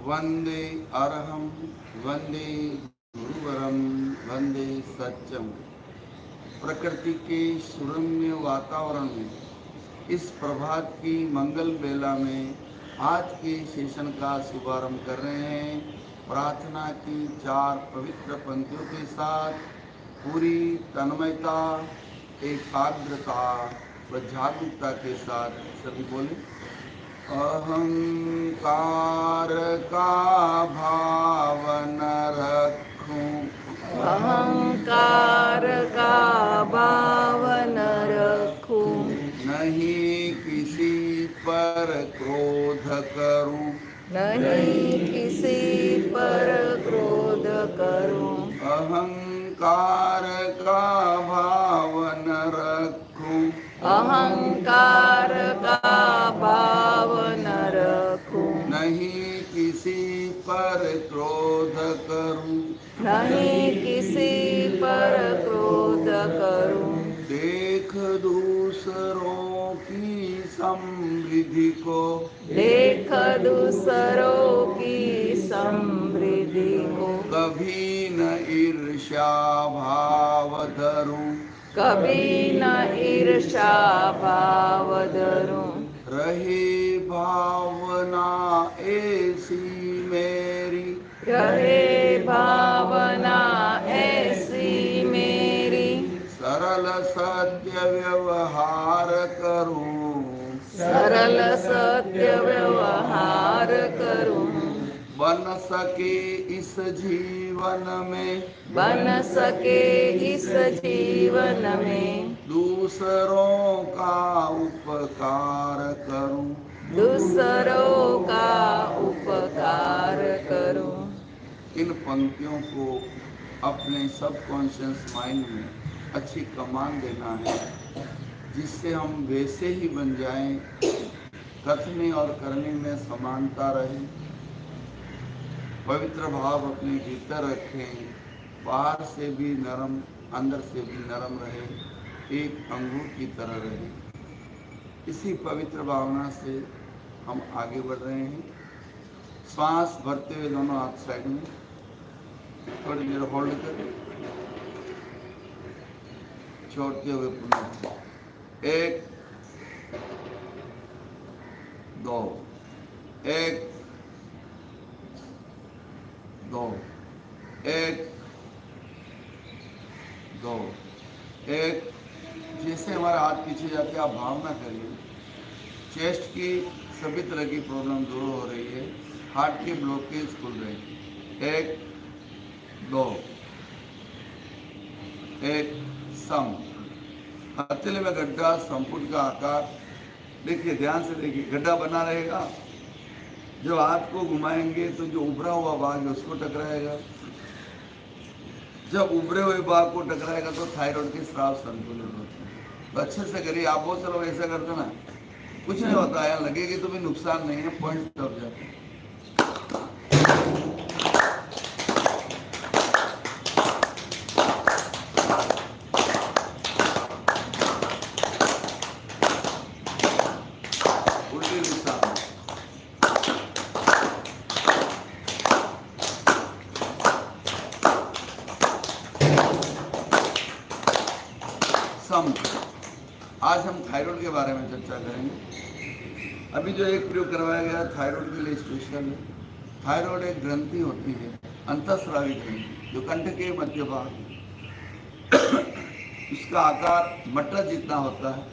वंदे अरहं वंदे गुरुवरं वंदे सत्यम। प्रकृति के सुरम्य वातावरण में इस प्रभात की मंगल बेला में आज के सेशन का शुभारंभ कर रहे हैं। प्रार्थना की 4 पवित्र पंक्तियों के साथ पूरी तन्मयता, एकाग्रता व जागरूकता के साथ सभी बोले। अहंकार का भाव न रखूं, अहंकार का भाव न रखूं, नहीं किसी पर क्रोध करूं, नहीं किसी पर क्रोध करूं। अहंकार का भाव न रखूं, अहंकार का भाव न रखूं, नहीं किसी पर क्रोध करूं, नहीं किसी पर क्रोध करूं। देख दूसरों की समृद्धि को, देख दूसरों की समृद्धि को, कभी न ईर्ष्या भाव धरूं, कभी न ईर्ष्या भाव धरूं। रहे भावना ऐसी मेरी, रहे भावना ऐसी मेरी, सरल सत्य व्यवहार करूं, सरल सत्य व्यवहार करूं। बन सके इस जीवन में, बन सके इस जीवन में, दूसरों का उपकार करूं, दूसरों का उपकार करूं। इन पंक्तियों को अपने सबकॉन्शियस माइंड में अच्छी कमान देना है, जिससे हम वैसे ही बन जाएं, कथनी और करनी में समानता रहे, पवित्र भाव अपने भीतर रखें, बाहर से भी नरम अंदर से भी नरम रहे, एक अंगूर की तरह रहे। इसी पवित्र भावना से हम आगे बढ़ रहे हैं। श्वास भरते हुए दोनों हाथ साइड में थोड़ी देर होल्ड करें, छोड़ते हुए पुनः 1 2 1 2 1 2 1। जैसे हमारा हाथ पीछे जाके आप भावना करिए, चेस्ट की सभी तरह की प्रॉब्लम दूर हो रही है, हार्ट के ब्लॉकेज खुल रहे हैं। 1 2 1 सम। हथेली में गड्ढा, संपुट का आकार देखिए, ध्यान से देखिए, गड्ढा बना रहेगा। जब हाथ को घुमाएंगे तो जो उभरा हुआ भाग है उसको टकराएगा, जब उभरे हुए भाग को टकराएगा तो थायराइड के स्राव संतुलित होते हैं। तो अच्छे से करिए। आप बहुत सारे ऐसा करते ना, कुछ नहीं होता है, लगेगी तो भी नुकसान नहीं है, पॉइंट दब जाते हैं। उल्टी दिशा में सम। आज हम थायराइड के बारे में चर्चा करेंगे। अभी जो एक प्रयोग करवाया गया थायराइड के लिए स्पेशल है। थायराइड एक ग्रंथि होती है, अंतःस्रावी ग्रंथि, जो कंठ के मध्य भाग, इसका आकार मटर जितना होता है,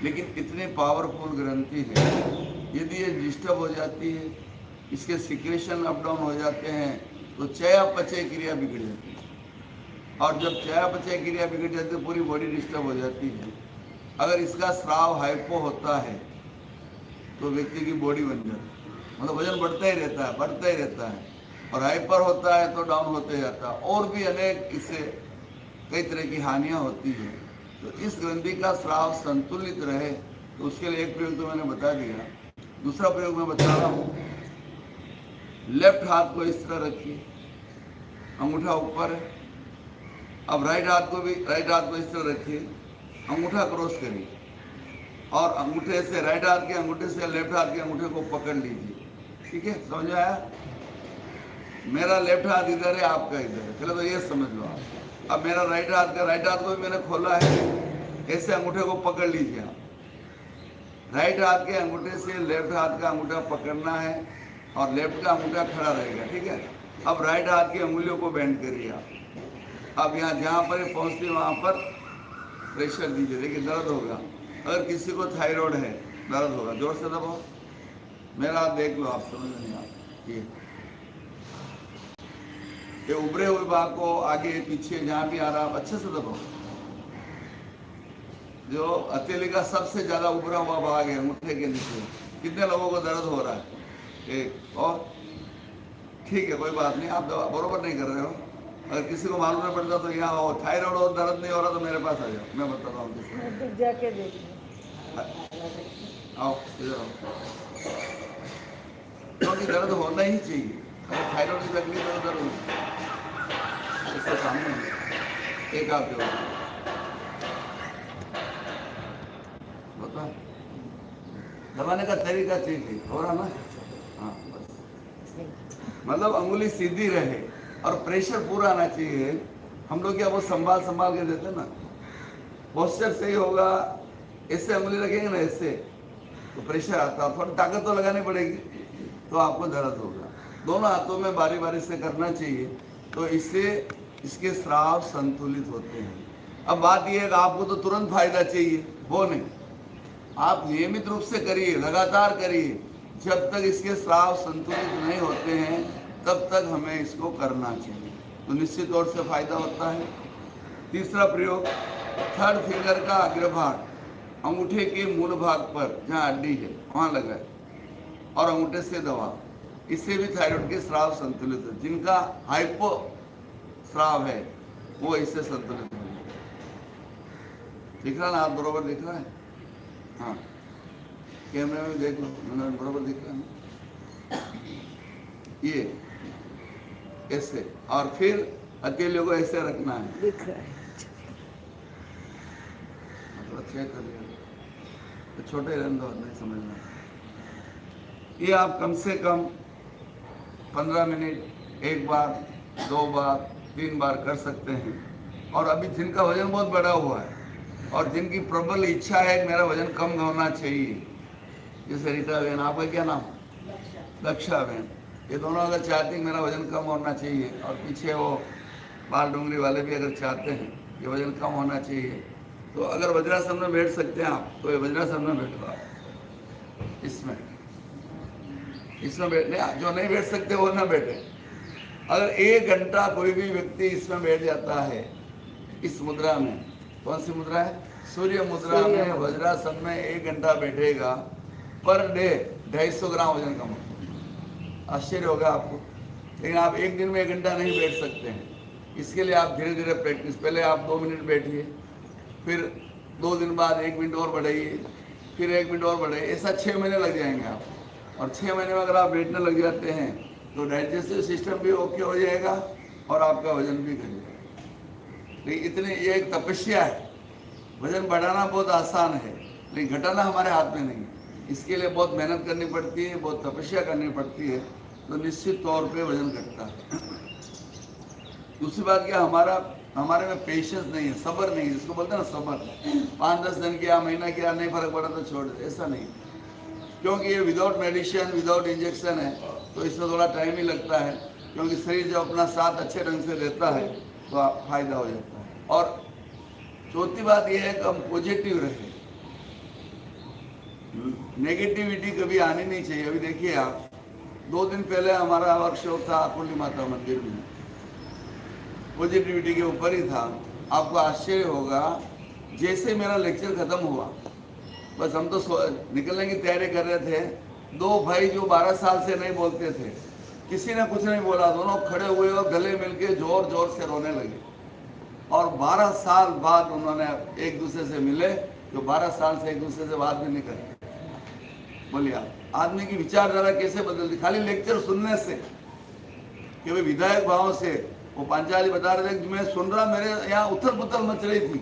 लेकिन इतनी पावरफुल ग्रंथि है, यदि ये डिस्टर्ब हो जाती है, इसके सिक्रेशन अप डाउन हो जाते हैं, तो चयापचय क्रिया बिगड़ जाती है। और जब चयापचय क्रिया बिगड़ जाती है, पूरी बॉडी डिस्टर्ब हो जाती है। अगर इसका स्राव हाइपो होता है तो व्यक्ति की बॉडी बन जाती है, मतलब वजन बढ़ता ही रहता है, बढ़ता ही रहता है। और हाइपर होता है तो डाउन होते जाता है, और भी अनेक इससे कई तरह की हानियां होती हैं। तो इस ग्रंथि का स्राव संतुलित रहे, तो उसके लिए एक प्रयोग तो मैंने बता दिया। दूसरा प्रयोग मैं बता रहा हूँ। लेफ्ट हाथ को इस तरह रखिए, अंगूठा ऊपर है। अब राइट हाथ को इस तरह रखिए, अंगूठा क्रॉस करिए और अंगूठे से राइट हाथ के अंगूठे से लेफ्ट हाथ के अंगूठे को पकड़ लीजिए। ठीक है, समझ में आया? मेरा लेफ्ट हाथ इधर है, आपका इधर है, चलो तो ये समझ लो आप। अब मेरा राइट हाथ को भी मैंने खोला है, ऐसे अंगूठे को पकड़ लीजिए आप। राइट हाथ के अंगूठे से लेफ्ट हाथ का अंगूठा पकड़ना है और लेफ्ट का अंगूठा खड़ा रहेगा, ठीक है। अब राइट हाथ की अंगुलियों को बेंड करिए आप। अब यहाँ जहाँ पर ये पहुँचती वहाँ पर प्रेशर दीजिए, देखिए दर्द होगा। अगर किसी को थायराइड है, दर्द होगा, जोर से दबाओ। मेरा हाथ देख लो आप, समझ नहीं आप। ये उभरे हुए भाग को आगे पीछे जहाँ भी आ रहा, आप अच्छे से दबाओ। जो हथेली का सबसे ज्यादा उभरा हुआ भाग है अंगूठे के नीचे, कितने लोगों को दर्द हो रहा है? एक और, ठीक है, कोई बात नहीं, आप दवा बरोबर नहीं कर रहे हो। अगर किसी को मालूम नहीं पड़ता तो यहाँ हो, थायराइड और दर्द नहीं हो रहा तो मेरे पास आ जाओ, मैं बताता हूँ किसी जाके देख आओ, इधर आओ। क्योंकि दर्द होना ही चाहिए, अगर थायराइड की तकलीफ है तो दर्द होना। इसके सामने एक आप जो बता, दबाने का तरीका चाहिए, हो रहा ना? हाँ बस, मतलब अंगुली सीधी रहे और प्रेशर पूरा आना चाहिए। हम लोग क्या वो संभाल के देते ना, पोस्चर सही होगा, ऐसे अंगुली रखेंगे ना ऐसे, तो प्रेशर आता है। थोड़ी ताकत तो लगानी पड़ेगी, तो आपको दर्द होगा। दोनों हाथों में बारी बारी से करना चाहिए, तो इससे इसके स्राव संतुलित होते हैं। अब बात यह है कि आपको तो तुरंत फायदा चाहिए, वो नहीं, आप नियमित रूप से करिए, लगातार करिए। जब तक इसके स्राव संतुलित नहीं होते हैं तब तक हमें इसको करना चाहिए, तो निश्चित तौर से फायदा होता है। तीसरा प्रयोग, थर्ड फिंगर का अग्रभाग अंगूठे के मूल भाग पर जहाँ हड्डी है वहाँ लगाए और अंगूठे से दबा। इससे भी थायराइड के स्राव संतुलित है। जिनका हाइपो स्राव है वो इससे संतुलित है। दिख रहा ना, आप बरोबर दिख रहा है? हाँ, कैमरे में देख लो, मैंने बरोबर दिख रहा है ना? ये ऐसे, और फिर अकेले को ऐसे रखना है, दिख रहा है, मतलब चेक कर लिया तो छोटे रहने दो, नहीं समझना। ये आप कम से कम 15 मिनट एक बार, 2 बार, 3 बार कर सकते हैं। और अभी जिनका वजन बहुत बढ़ा हुआ है और जिनकी प्रबल इच्छा है कि मेरा वजन कम होना चाहिए, जैसे रीता बहन, आपका क्या नाम? लक्षा बहन, ये दोनों अगर चाहते हैं मेरा वजन कम होना चाहिए, और पीछे वो बाल डूंगरी वाले भी अगर चाहते हैं कि वजन कम होना चाहिए, तो अगर वज्रासन में बैठ सकते हैं आप, तो ये वज्रासन में बैठो आप। इसमें बैठने, जो नहीं बैठ सकते वो ना बैठे। अगर 1 घंटा कोई भी व्यक्ति इसमें बैठ जाता है, इस मुद्रा में, कौन सी मुद्रा है? सूर्य मुद्रा में वज्रासन में 1 घंटा बैठेगा, पर डे 250 ग्राम वजन कम होगा। आश्चर्य होगा आपको, लेकिन आप एक दिन में 1 घंटा नहीं बैठ सकते हैं। इसके लिए आप धीरे धीरे प्रैक्टिस, पहले आप 2 मिनट बैठिए, फिर 2 दिन बाद 1 मिनट और बढ़ाइए, फिर 1 मिनट और बढ़ाइए, ऐसा 6 महीने लग जाएंगे आप। और 6 महीने में अगर आप बैठने लग जाते हैं तो डाइजेस्टिव सिस्टम भी ओके हो जाएगा और आपका वजन भी घटेगा। लेकिन इतने, ये एक तपस्या है। वजन बढ़ाना बहुत आसान है, लेकिन घटाना हमारे हाथ में नहीं है। इसके लिए बहुत मेहनत करनी पड़ती है, बहुत तपस्या करनी पड़ती है, तो निश्चित तौर पे वजन घटता है। दूसरी बात क्या, हमारे में पेशेंस नहीं है, सब्र नहीं है, जिसको बोलते हैं ना सब्र। 5-10 दिन किया, महीना किया, नहीं फर्क पड़ा तो छोड़ दे, ऐसा नहीं। क्योंकि ये विदाउट मेडिसिन, विदाउट इंजेक्शन है, तो इसमें थोड़ा टाइम ही लगता है। क्योंकि शरीर जब अपना साथ अच्छे ढंग से देता है तो फायदा हो जाता है। और चौथी बात यह है कि हम पॉजिटिव रहे, नेगेटिविटी कभी आनी नहीं चाहिए। अभी देखिए आप, 2 दिन पहले हमारा वर्कशॉप था कुंडी माता मंदिर में, पॉजिटिविटी के ऊपर ही था। आपको आश्चर्य होगा, जैसे मेरा लेक्चर खत्म हुआ, बस हम तो निकलने की तैयारी कर रहे थे, 2 भाई जो 12 साल से नहीं बोलते थे, किसी ने कुछ नहीं बोला, दोनों खड़े हुए और गले मिलके जोर जोर से रोने लगे। और 12 साल बाद उन्होंने एक दूसरे से मिले, जो 12 साल से एक दूसरे से बात भी नहीं करते। बोलिए आप, आदमी की विचारधारा कैसे बदलती खाली लेक्चर सुनने से। कि वे विधायक भाव से, वो पांचाली बता रहे थे कि मैं सुन रहा, मेरे यहाँ उथल पुथल मच रही थी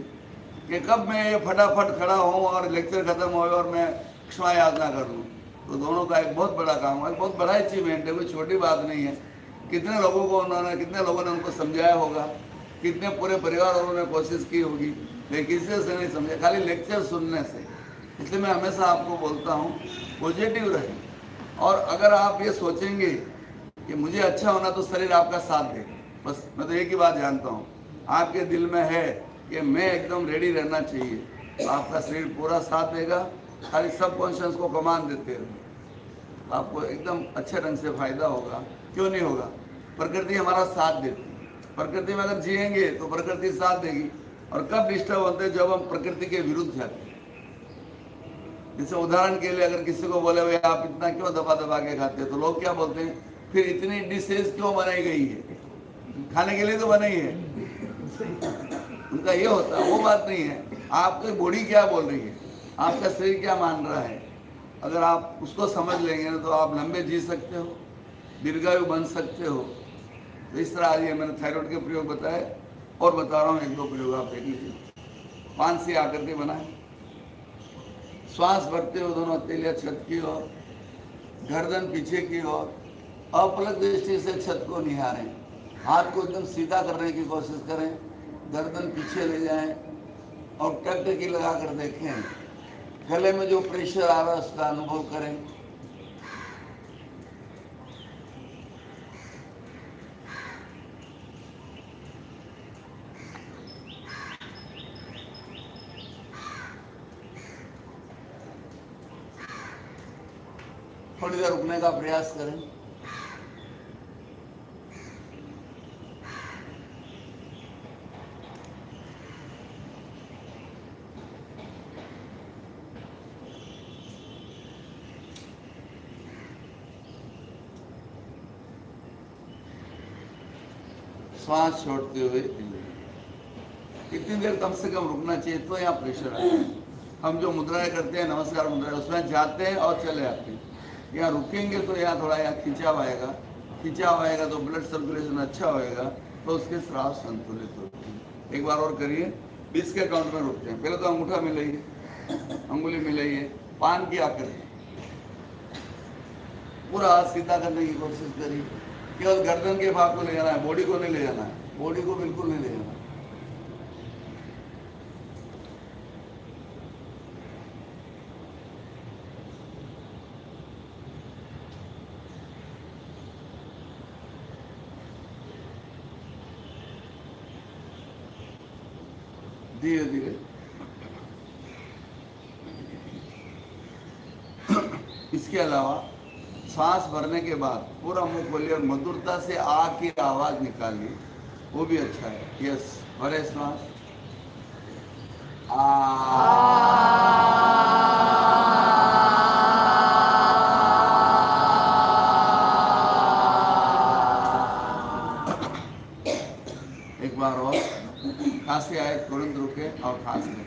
कि कब मैं ये फटाफट खड़ा हूँ और लेक्चर खत्म हो और मैं क्षमा याचना कर लूँ। तो दोनों का एक बहुत बड़ा काम है, बहुत बड़ा अचीवमेंट है, कोई छोटी बात नहीं है। कितने लोगों को उन्होंने, कितने लोगों ने उनको समझाया होगा, कितने पूरे परिवार वालों ने कोशिश की होगी, लेकिन किसी से नहीं समझा, खाली लेक्चर सुनने से। इसलिए मैं हमेशा आपको बोलता हूँ पॉजिटिव रहें, और अगर आप ये सोचेंगे कि मुझे अच्छा होना तो शरीर आपका साथ दे, बस मैं तो एक ही बात जानता हूँ, आपके दिल में है कि मैं एकदम रेडी रहना चाहिए, तो आपका शरीर पूरा साथ देगा। खाली सबकॉन्शियस को कमांड देते रहो, आपको एकदम अच्छे ढंग से फायदा होगा। क्यों नहीं होगा? प्रकृति हमारा साथ देती है। प्रकृति में अगर जिएंगे तो प्रकृति साथ देगी। और कब डिस्टर्ब होते हैं? जब हम प्रकृति के विरुद्ध जाते हैं। जैसे उदाहरण के लिए अगर किसी को बोले भाई आप इतना क्यों दबा दबा के खाते हैं, तो लोग क्या बोलते हैं, फिर इतनी डिशेज क्यों बनाई गई है? खाने के लिए तो बनाई है। उनका ये होता है, वो बात नहीं है। आपकी बॉडी क्या बोल रही है, आपका शरीर क्या मान रहा है, अगर आप उसको समझ लेंगे ना तो आप लंबे जी सकते हो, दीर्घायु बन सकते हो। तो इस तरह आज ये मैंने थायराइड के प्रयोग बताए, और बता रहा हूँ एक दो प्रयोग आप देख लीजिए। 5 से आकर के बनाए, श्वास भरते हो दोनों हथेलियां छत की ओर, गर्दन पीछे की ओर, अपलक दृष्टि से छत को निहारें, हाथ को एकदम सीधा करने की कोशिश करें, गर्दन पीछे ले जाएं और टकटकी लगा कर देखें, गले में जो प्रेशर आ रहा है उसका अनुभव करें। थोड़ी देर रुकने का प्रयास करें। श्वास छोड़ते हुए कितनी देर कम से कम रुकना चाहिए, तो यहाँ प्रेशर आता है। हम जो मुद्राएं करते हैं, नमस्कार मुद्राएं, उसमें जाते हैं और चले आते हैं। यहाँ रुकेंगे तो यहाँ थोड़ा यहाँ खिंचाव आएगा, खिंचाव आएगा तो ब्लड सर्कुलेशन अच्छा होएगा, तो उसके श्वास संतुलित होते हैं। एक बार और करिए, 20 के काउंट में रुकते हैं। पहले तो अंगूठा मिलाइए, अंगुली मिलाइए, पान की आकृति, पूरा हाथ सीधा करने की कोशिश करिए। केवल गर्दन के भाग को ले जाना है, बॉडी को नहीं ले जाना है, बॉडी को बिल्कुल नहीं ले जाना है। धीरे धीरे इसके अलावा सांस भरने के बाद पूरा मुंह खोलिए और मधुरता से आ की आवाज निकालिए, वो भी अच्छा है। यस, भरे सांस, एक बार और खांसी आए तुरंत रुके और खांस लें।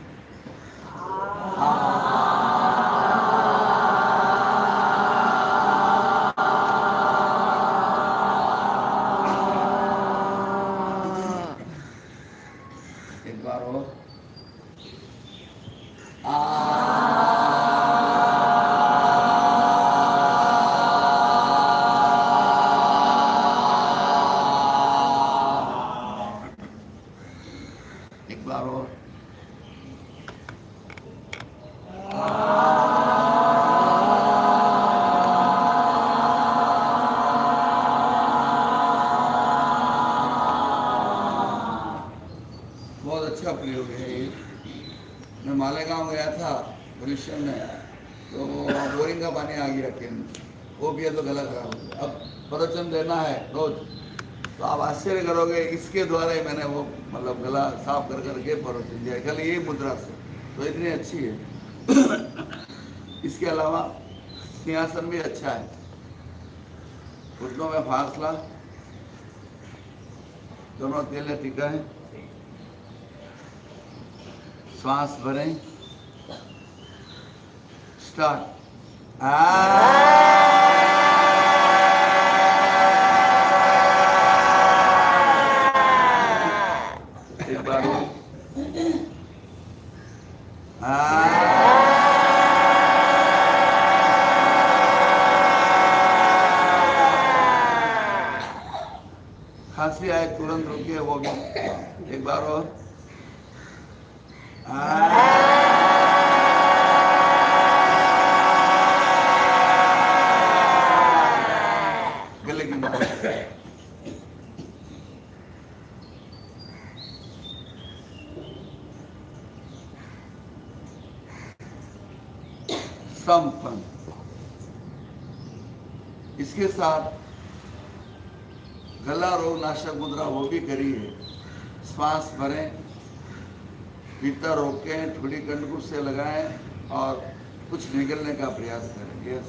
एक बार और एक बार और बहुत अच्छा प्रयोग है ये। मैं मालेगांव गया था भविष्य में, तो बोरिंग का पानी आ गया केंद्र, वो पिए तो गला खराब हो गया। अब प्रवचन देना है रोज, तो आप आश्चर्य करोगे, इसके द्वारा ही मैंने वो मतलब गला साफ कर करके प्रवचन दिया, कल यही मुद्रा से, तो इतनी अच्छी है। इसके अलावा सिंहासन भी अच्छा है, घुटनों में फासला, दोनों तेले टिका है, श्वास भरें, स्टार्ट। एक बार खांसी आए तुरंत रुकिए, वो भी एक बार और। गले की मालिश। संपन्न। इसके साथ गला रोग नाशक मुद्रा वो भी करिए। श्वास भरें, भीतर रोकें, थोड़ी कंठकुट से लगाएं और कुछ निकलने का प्रयास करें। यस।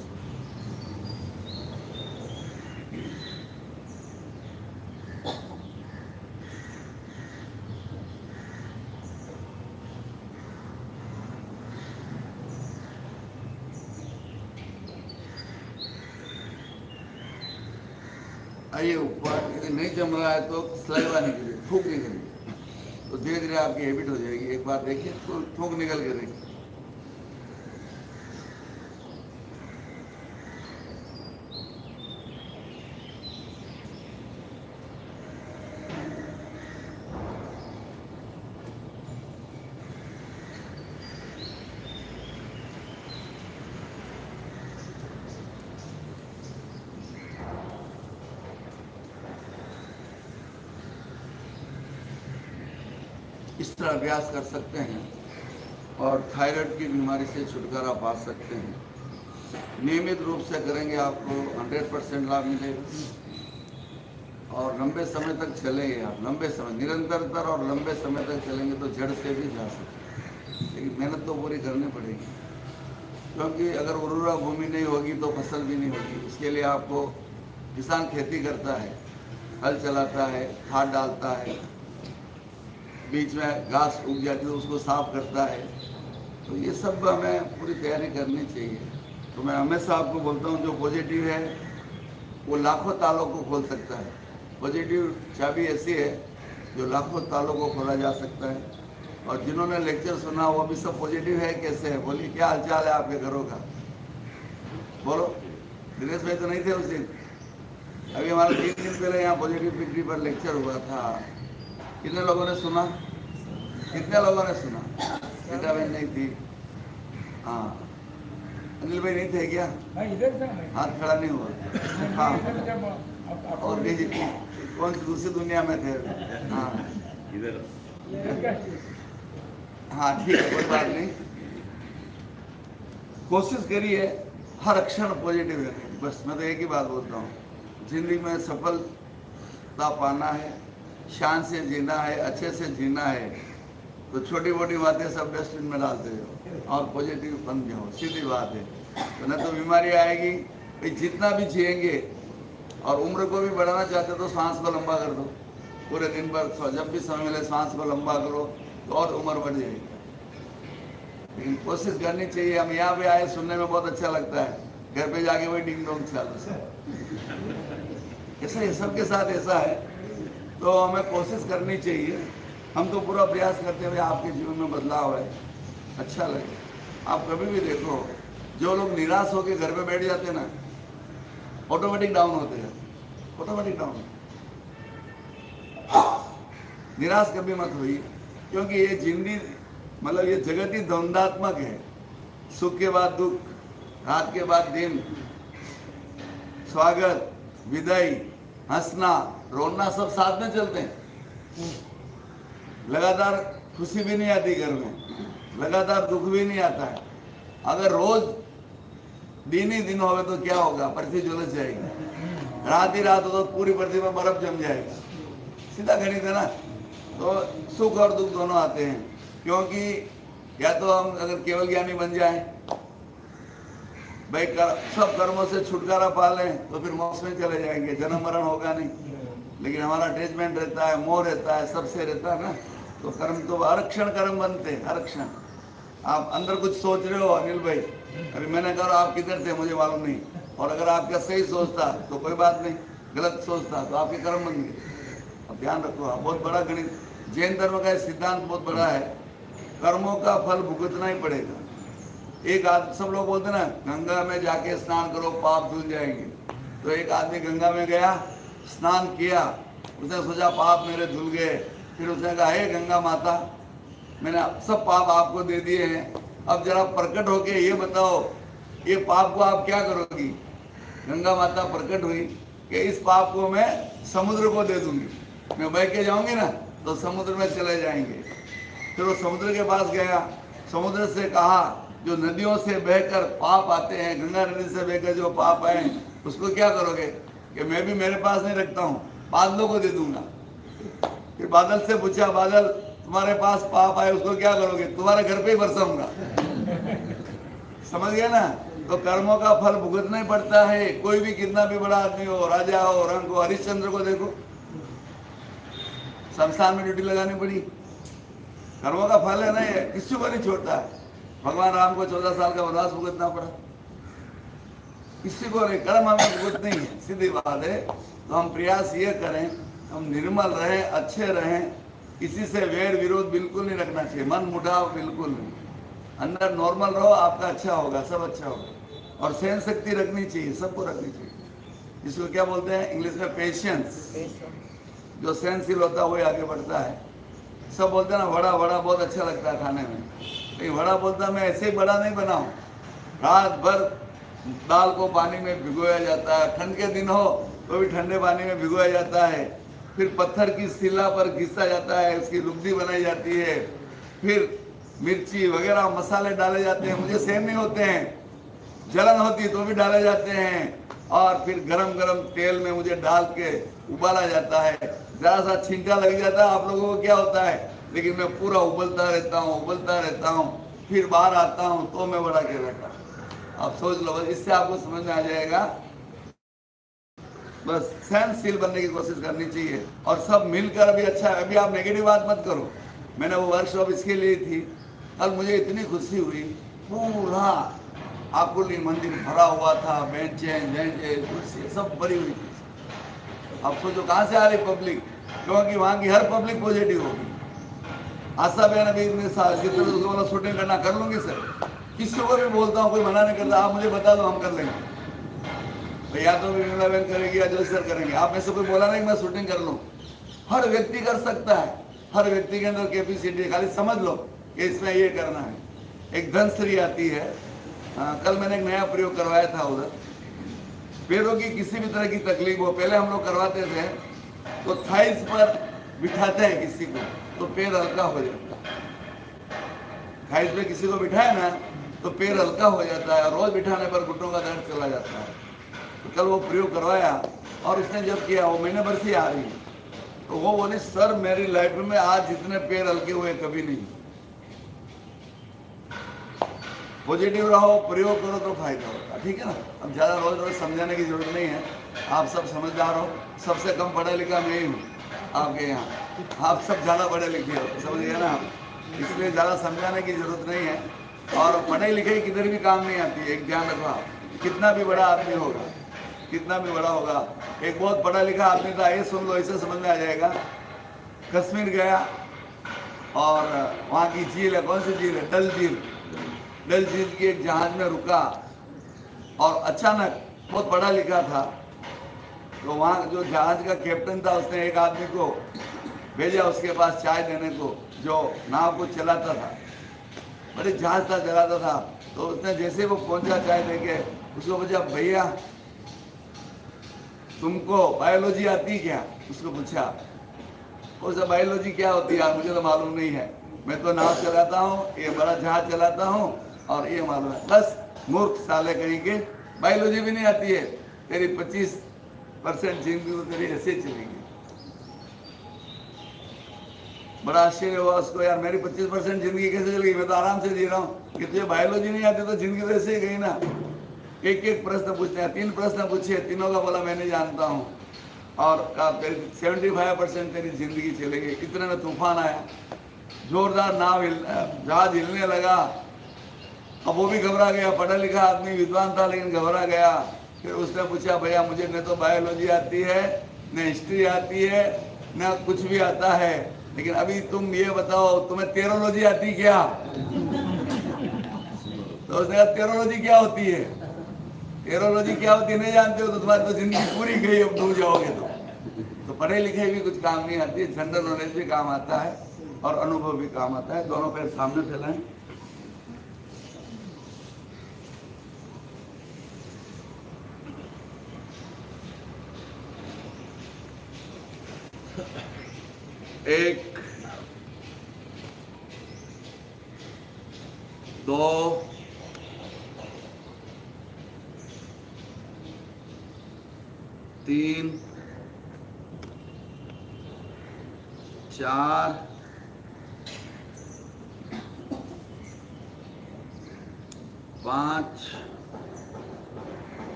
आइए ऊपर। यदि नहीं जम रहा है तो सलाइवा निकलिए, थूक निकलिए, तो धीरे धीरे आपकी हैबिट हो जाएगी। एक बार देखिए, थूक निकल के देखिए। इस तरह अभ्यास कर सकते हैं और थायराइड की बीमारी से छुटकारा पा सकते हैं। नियमित रूप से करेंगे आपको 100% लाभ मिलेगा और लंबे समय तक चलेंगे आप। लंबे समय, निरंतरता और लंबे समय तक चलेंगे तो जड़ से भी जा सकते हैं। लेकिन मेहनत तो पूरी करनी पड़ेगी, क्योंकि अगर उर्वरा भूमि नहीं होगी तो फसल भी नहीं होगी। इसके लिए आपको, किसान खेती करता है, हल चलाता है, खाद डालता है, बीच में घास उग जाती है उसको साफ करता है, तो ये सब हमें पूरी तैयारी करनी चाहिए। तो मैं हमेशा आपको बोलता हूँ, जो पॉजिटिव है वो लाखों तालों को खोल सकता है। पॉजिटिव चाबी ऐसी है जो लाखों तालों को खोला जा सकता है। और जिन्होंने लेक्चर सुना वो भी सब पॉजिटिव है। कैसे है बोलिए, क्या हालचाल है आपके घरों का? बोलो। दिनेश भाई तो नहीं थे उस दिन? अभी हमारा 3 दिन पहले यहाँ पॉजिटिविटी पर लेक्चर हुआ था। कितने लोगों ने सुना? कितने लोगों ने सुना? बेटा बहन नहीं थी? हाँ। अनिल भाई नहीं थे क्या? इधर था। हाथ खड़ा नहीं हुआ। हाँ। और भी कौन सी दूसरी दुनिया में थे? हाँ इधर। हाँ ठीक है, कोई बात नहीं। कोशिश करिए हर क्षण पॉजिटिव रहने की। बस मैं तो एक ही बात बोलता हूँ, जिंदगी में सफलता पाना है, शान से जीना है, अच्छे से जीना है, तो छोटी मोटी बातें सब डस्टबिन में डालते हो और पॉजिटिव बन जाओ। सीधी बात है। तो न तो बीमारी आएगी। भाई जितना भी जिएंगे और उम्र को भी बढ़ाना चाहते हो तो सांस को लंबा कर दो। पूरे दिन भर जब भी समय मिले सांस को लंबा करो तो और उम्र बढ़ जाएगी। लेकिन कोशिश करनी चाहिए। हम यहाँ पे आए, सुनने में बहुत अच्छा लगता है, घर पे जाके वही डिंग डोंग चालू। ऐसा है, सबके साथ ऐसा है। तो हमें कोशिश करनी चाहिए। हम तो पूरा प्रयास करते हुए आपके जीवन में बदलाव है, अच्छा लगे। आप कभी भी देखो, जो लोग निराश होकर घर पे बैठ जाते हैं ना, ऑटोमेटिक डाउन होते हैं, ऑटोमेटिक डाउन। निराश कभी मत होइए, क्योंकि ये जिंदगी, मतलब ये जगत ही द्वंदात्मक है। सुख के बाद दुख, रात के बाद दिन, स्वागत, विदाई, हंसना, रोना सब साथ में चलते हैं। लगातार खुशी भी नहीं आती घर में, लगातार दुख भी नहीं आता है। अगर रोज दिन ही दिन होगा तो क्या होगा? पृथ्वी झुलस जाएगी। रात ही रात हो तो पूरी पृथ्वी में बर्फ जम जाएगा। सीधा गणित है ना। तो सुख और दुख दोनों आते हैं, क्योंकि या तो हम अगर केवल ज्ञानी बन जाएं, भाई सब कर्मों से छुटकारा पा लें, तो फिर मोक्ष में चले जाएंगे, जन्म मरण होगा नहीं। लेकिन हमारा अटैचमेंट रहता है, मोह रहता है, सबसे रहता है ना। तो कर्म तो हर क्षण कर्म बनते हैं, हर क्षण। आप अंदर कुछ सोच रहे हो अनिल भाई, अभी मैंने कहा आप किधर थे मुझे मालूम नहीं, और अगर आपका सही सोचता तो कोई बात नहीं, गलत सोचता तो आपके कर्म बन गए। अब ध्यान रखो, आप बहुत बड़ा गणित, जैन धर्म का सिद्धांत बहुत बड़ा है। कर्मों का फल भुगतना ही पड़ेगा। एक आदमी, सब लोग बोलते ना गंगा में जाके स्नान करो पाप धुल जाएंगे। तो एक आदमी गंगा में गया, स्नान किया उसने सोचा पाप मेरे धुल गए। फिर उसने कहा, हे गंगा माता, मैंने सब पाप आपको दे दिए हैं, अब जरा प्रकट होके ये बताओ, ये पाप को आप क्या करोगी? गंगा माता प्रकट हुई कि इस पाप को मैं समुद्र को दे दूंगी, मैं बह के जाऊंगी ना तो समुद्र में चले जाएंगे। फिर वो समुद्र के पास गया, समुद्र से कहा, जो नदियों से बहकर पाप आते हैं, गंगा नदी से बहकर जो पाप आए, उसको क्या करोगे? कि मैं भी मेरे पास नहीं रखता हूँ, बादलों को दे दूंगा। फिर बादल से पूछा, बादल तुम्हारे पास पाप आए उसको क्या करोगे? तुम्हारे घर पे ही बरसाऊंगा। समझ गए ना? तो कर्मों का फल भुगतना ही पड़ता है, कोई भी कितना भी बड़ा आदमी हो, राजा हो, रंग हो। हरिश्चंद्र को देखो, शमशान में ड्यूटी लगानी पड़ी, कर्मों का फल है ना, ये किसी को नहीं छोड़ता है। भगवान राम को 14 साल का वनवास भुगतना पड़ा, किसी को नहीं, कर्म हमें भुगत नहीं है, सीधी बात है। तो हम प्रयास ये करें, हम निर्मल रहें, अच्छे रहें, किसी से वैर विरोध बिल्कुल नहीं रखना चाहिए, मन मुटाव बिल्कुल नहीं, अंदर नॉर्मल रहो, आपका अच्छा होगा, सब अच्छा होगा। और सहन शक्ति रखनी चाहिए, सबको रखनी चाहिए, जिसको क्या बोलते हैं इंग्लिश में पेशेंस। जो सहनशील होता है वही आगे बढ़ता है। सब बोलते हैं ना वड़ा, वड़ा बहुत अच्छा लगता है खाने में, लेकिन वड़ा बोलता मैं ऐसे ही बड़ा नहीं बनाऊं, रात भर दाल को पानी में भिगोया जाता है, ठंड के दिन हो तो भी ठंडे पानी में भिगोया जाता है, फिर पत्थर की शिला पर घिसा जाता है, उसकी लुगदी बनाई जाती है, फिर मिर्ची वगैरह मसाले डाले जाते हैं, मुझे सहन नहीं होते हैं, जलन होती तो भी डाले जाते हैं, और फिर गरम गरम तेल में मुझे डाल के उबाला जाता है, जरा सा छींटा लग जाता है, आप लोगों को क्या होता है, लेकिन मैं पूरा उबलता रहता हूँ, फिर बाहर आता हूँ तो मैं बड़ा के बैठा। आप सोच लो, इससे आपको समझ में आ जाएगा। बस सहनशील बनने की कोशिश करनी चाहिए, और सब मिलकर अभी अच्छा है। अभी आप नेगेटिव बात मत करो, मैंने वो वर्कशॉप इसके लिए थी, कल मुझे इतनी खुशी हुई, पूरा आकुली मंदिर भरा हुआ था, बेंचें कुर्सी सब भरी हुई थी। आप सोचो कहाँ से आ रही पब्लिक, क्योंकि वहाँ की हर पब्लिक पॉजिटिव होगी। आशा बहन अभी इतने साल जितने उसको बोला शूटिंग करना, कर लूँगी सर, किसी को भी बोलता हूँ, कोई मना नहीं करता, आप मुझे बता दो हम कर लेंगे भैया, तो विमला बहन करेगी या जो सर करेंगे, आप में से कोई बोला नहीं मैं शूटिंग कर लूँ। हर व्यक्ति कर सकता है, हर व्यक्ति के अंदर कैपेसिटी, खाली समझ लो कि इसमें ये करना है। एक धनश्री आती है, कल मैंने एक नया प्रयोग करवाया था उधर, पैरों की किसी भी तरह की तकलीफ हो, पहले हम लोग करवाते थे तो थाइस पर बिठाते हैं किसी को तो पैर हल्का हो जाता है, थाइस पे किसी को बिठाए ना तो पैर हल्का हो जाता है, और रोज बिठाने पर घुटनों का दर्द चला जाता है। तो कल वो प्रयोग करवाया, और उसने जब किया, वो महीने भर से आ रही है, तो वो बोली सर मेरी लाइफ में आज जितने पैर हल्के हुए कभी नहीं। पॉजिटिव रहो, प्रयोग करो तो फायदा होगा, ठीक है ना। अब ज़्यादा रोज रोज समझाने की जरूरत नहीं है, आप सब समझदार हो, सबसे कम पढ़ा लिखा मैं ही हूँ आपके यहाँ, आप सब ज़्यादा पढ़े लिखे हो, समझ गए ना आप, इसलिए ज़्यादा समझाने की जरूरत नहीं है। और पढ़ाई लिखाई किधर भी काम नहीं आती है, एक ध्यान रखो आप, कितना भी बड़ा आदमी होगा, कितना भी बड़ा होगा, एक बहुत पढ़ा लिखा आदमी था, ये सुन लो, इसे समझ में आ जाएगा। कश्मीर गया और वहाँ की झील है, कौन सी झील है, डल झील, डल झील की एक जहाज में रुका, और अचानक बहुत पढ़ा लिखा था, तो वहाँ जो जहाज का कैप्टन था उसने एक आदमी को भेजा उसके पास चाय देने को, जो नाव को चलाता था, बड़े जहाज था चलाता था। तो उसने जैसे वो पहुंचा चाय देके, उसको पूछा भैया तुमको बायोलॉजी आती क्या, उसको पूछा, उससे बायोलॉजी क्या होती है मुझे तो मालूम नहीं है, मैं तो नाव चलाता हूँ, ये बड़ा जहाज चलाता हूँ और ये मालूम है। बस मूर्ख साले कहीं के, बायोलॉजी भी नहीं आती है, तेरी 25% जिंदगी तो तेरी ऐसे चलेगी। बड़ा आश्चर्य हुआ उसको, यार मेरी 25% जिंदगी कैसे चलेगी, मैं तो आराम से जी रहा हूँ, कि तुझे बायोलॉजी नहीं आती तो जिंदगी तो ऐसे ही गई ना। एक एक प्रश्न पूछते हैं, 3 प्रश्न पूछे, तीनों का बोला मैं नहीं जानता हूँ, और कहा 75% तेरी जिंदगी चलेगी। इतने में तूफान आया, जोरदार नाव जहाज हिलने लगा। अब वो भी घबरा गया, पढ़ा लिखा आदमी विद्वान था लेकिन घबरा गया। फिर उसने पूछा भैया मुझे न तो बायोलॉजी आती है, न हिस्ट्री आती है, न कुछ भी आता है, लेकिन अभी तुम ये बताओ तुम्हें टेरोलॉजी आती क्या? तो उसने कहा टेरोलॉजी क्या होती है, टेरोलॉजी क्या होती है नहीं जानते हो तो तुम्हारी तो जिंदगी पूरी गई, अब डूब जाओगे। तो पढ़े लिखे भी कुछ काम नहीं आती, जनरल नॉलेज भी काम आता है और अनुभव भी काम आता है। दोनों पैर सामने फैलाएं। एक, दो, तीन, चार, पाँच,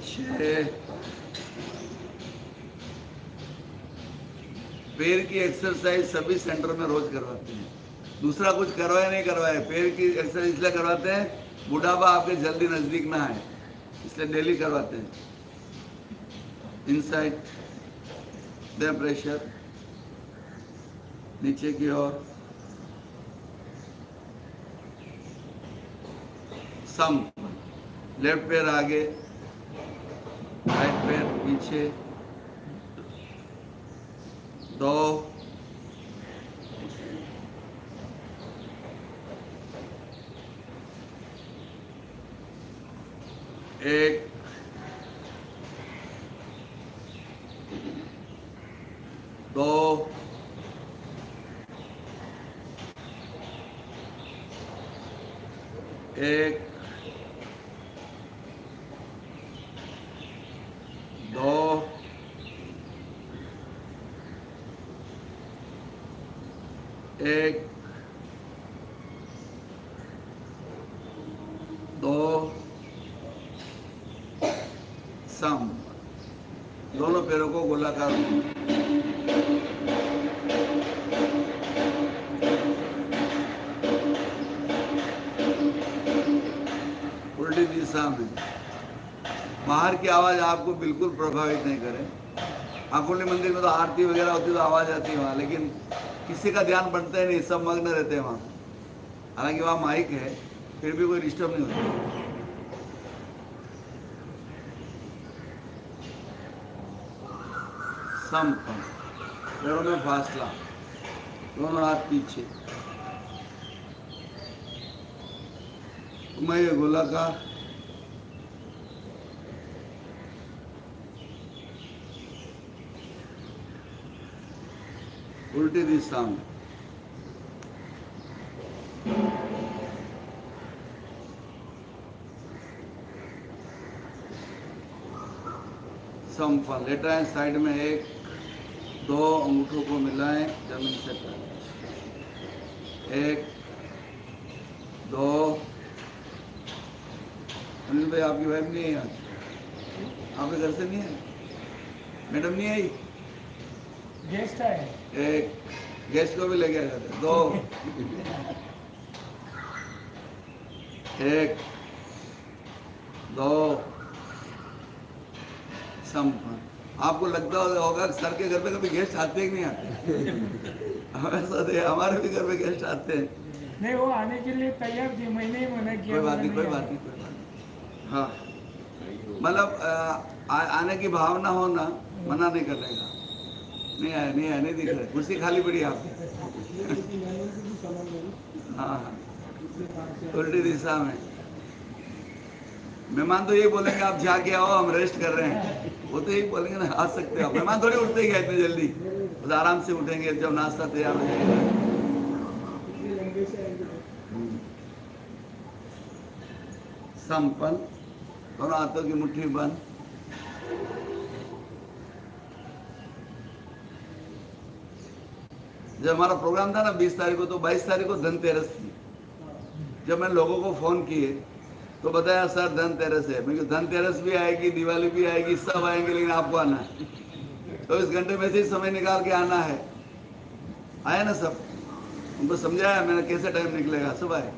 छः। पैर की एक्सरसाइज सभी सेंटर में रोज करवाते हैं। दूसरा कुछ करवाए नहीं करवाए, पैर की एक्सरसाइज इसलिए करवाते हैं बुढ़ापा आपके जल्दी नजदीक ना आए, इसलिए डेली करवाते हैं। इनसाइड, दे प्रेशर नीचे की ओर, सम, लेफ्ट पैर आगे, राइट पैर पीछे, दो, एक, दो, एक, दो, एक, दो, सम। दोनों पैरों को गोलाकार, उल्टी दिशा में। बाहर की आवाज आपको बिल्कुल प्रभावित नहीं करे। आकुंडी मंदिर में तो आरती वगैरह होती है तो आवाज आती है वहां, लेकिन किसी का ध्यान बढ़ता ही नहीं, सब मग्न रहते हैं वहां। हालांकि वहां माइक है, फिर भी कोई डिस्टर्ब नहीं होता। समपन, पैरों में फासला, दोनों हाथ पीछे, घुमाइए गोलाकार, उल्टी दिशा में। समपन, लेटाएं साइड में, एक, दो, अंगूठों को मिलाएं, जमीन से टच, एक, दो। अनिल भाई आपकी वाइफ नहीं आई आज? आपके घर से नहीं आई? मैडम नहीं आई? गेस्ट है। एक, गेस्ट को भी लेके आ जाते। दो, एक, दो, समपन। आपको लगता होगा सर के घर पे कभी गेस्ट आते कि नहीं आते? हमारे भी घर पे गेस्ट आते हैं। नहीं, वो आने के लिए तैयार थी, मैंने ही मना किया। कोई बात नहीं, कोई बात नहीं, कोई बात नहीं। हाँ, मतलब आने की भावना हो ना, मना नहीं करने का। नहीं आया, नहीं आया, नहीं दिख रहा, कुर्सी खाली पड़ी है आपकी। हाँ, उल्टी दिशा में। मेहमान तो यही बोलेंगे आप जाके आओ, हम रेस्ट कर रहे हैं। वो तो यही बोलेंगे ना, आ सकते हो आप। मेहमान थोड़ी उठते ही गए इतने जल्दी, बस आराम से उठेंगे जब नाश्ता तैयार हो जाएगा। संपन्न, दोनों हाथों की मुट्ठी बंद। जब हमारा प्रोग्राम था ना 20 तारीख को, तो 22 तारीख को धनतेरस थी। जब मैंने लोगों को फोन किए तो बताया सर धनतेरस है। मैं धनतेरस भी आएगी, दिवाली भी आएगी, सब आएंगे, लेकिन आपको आना है। तो इस घंटे में से ही समय निकाल के आना है। आए ना सब? उनको समझाया मैंने कैसे टाइम निकलेगा, सब आए।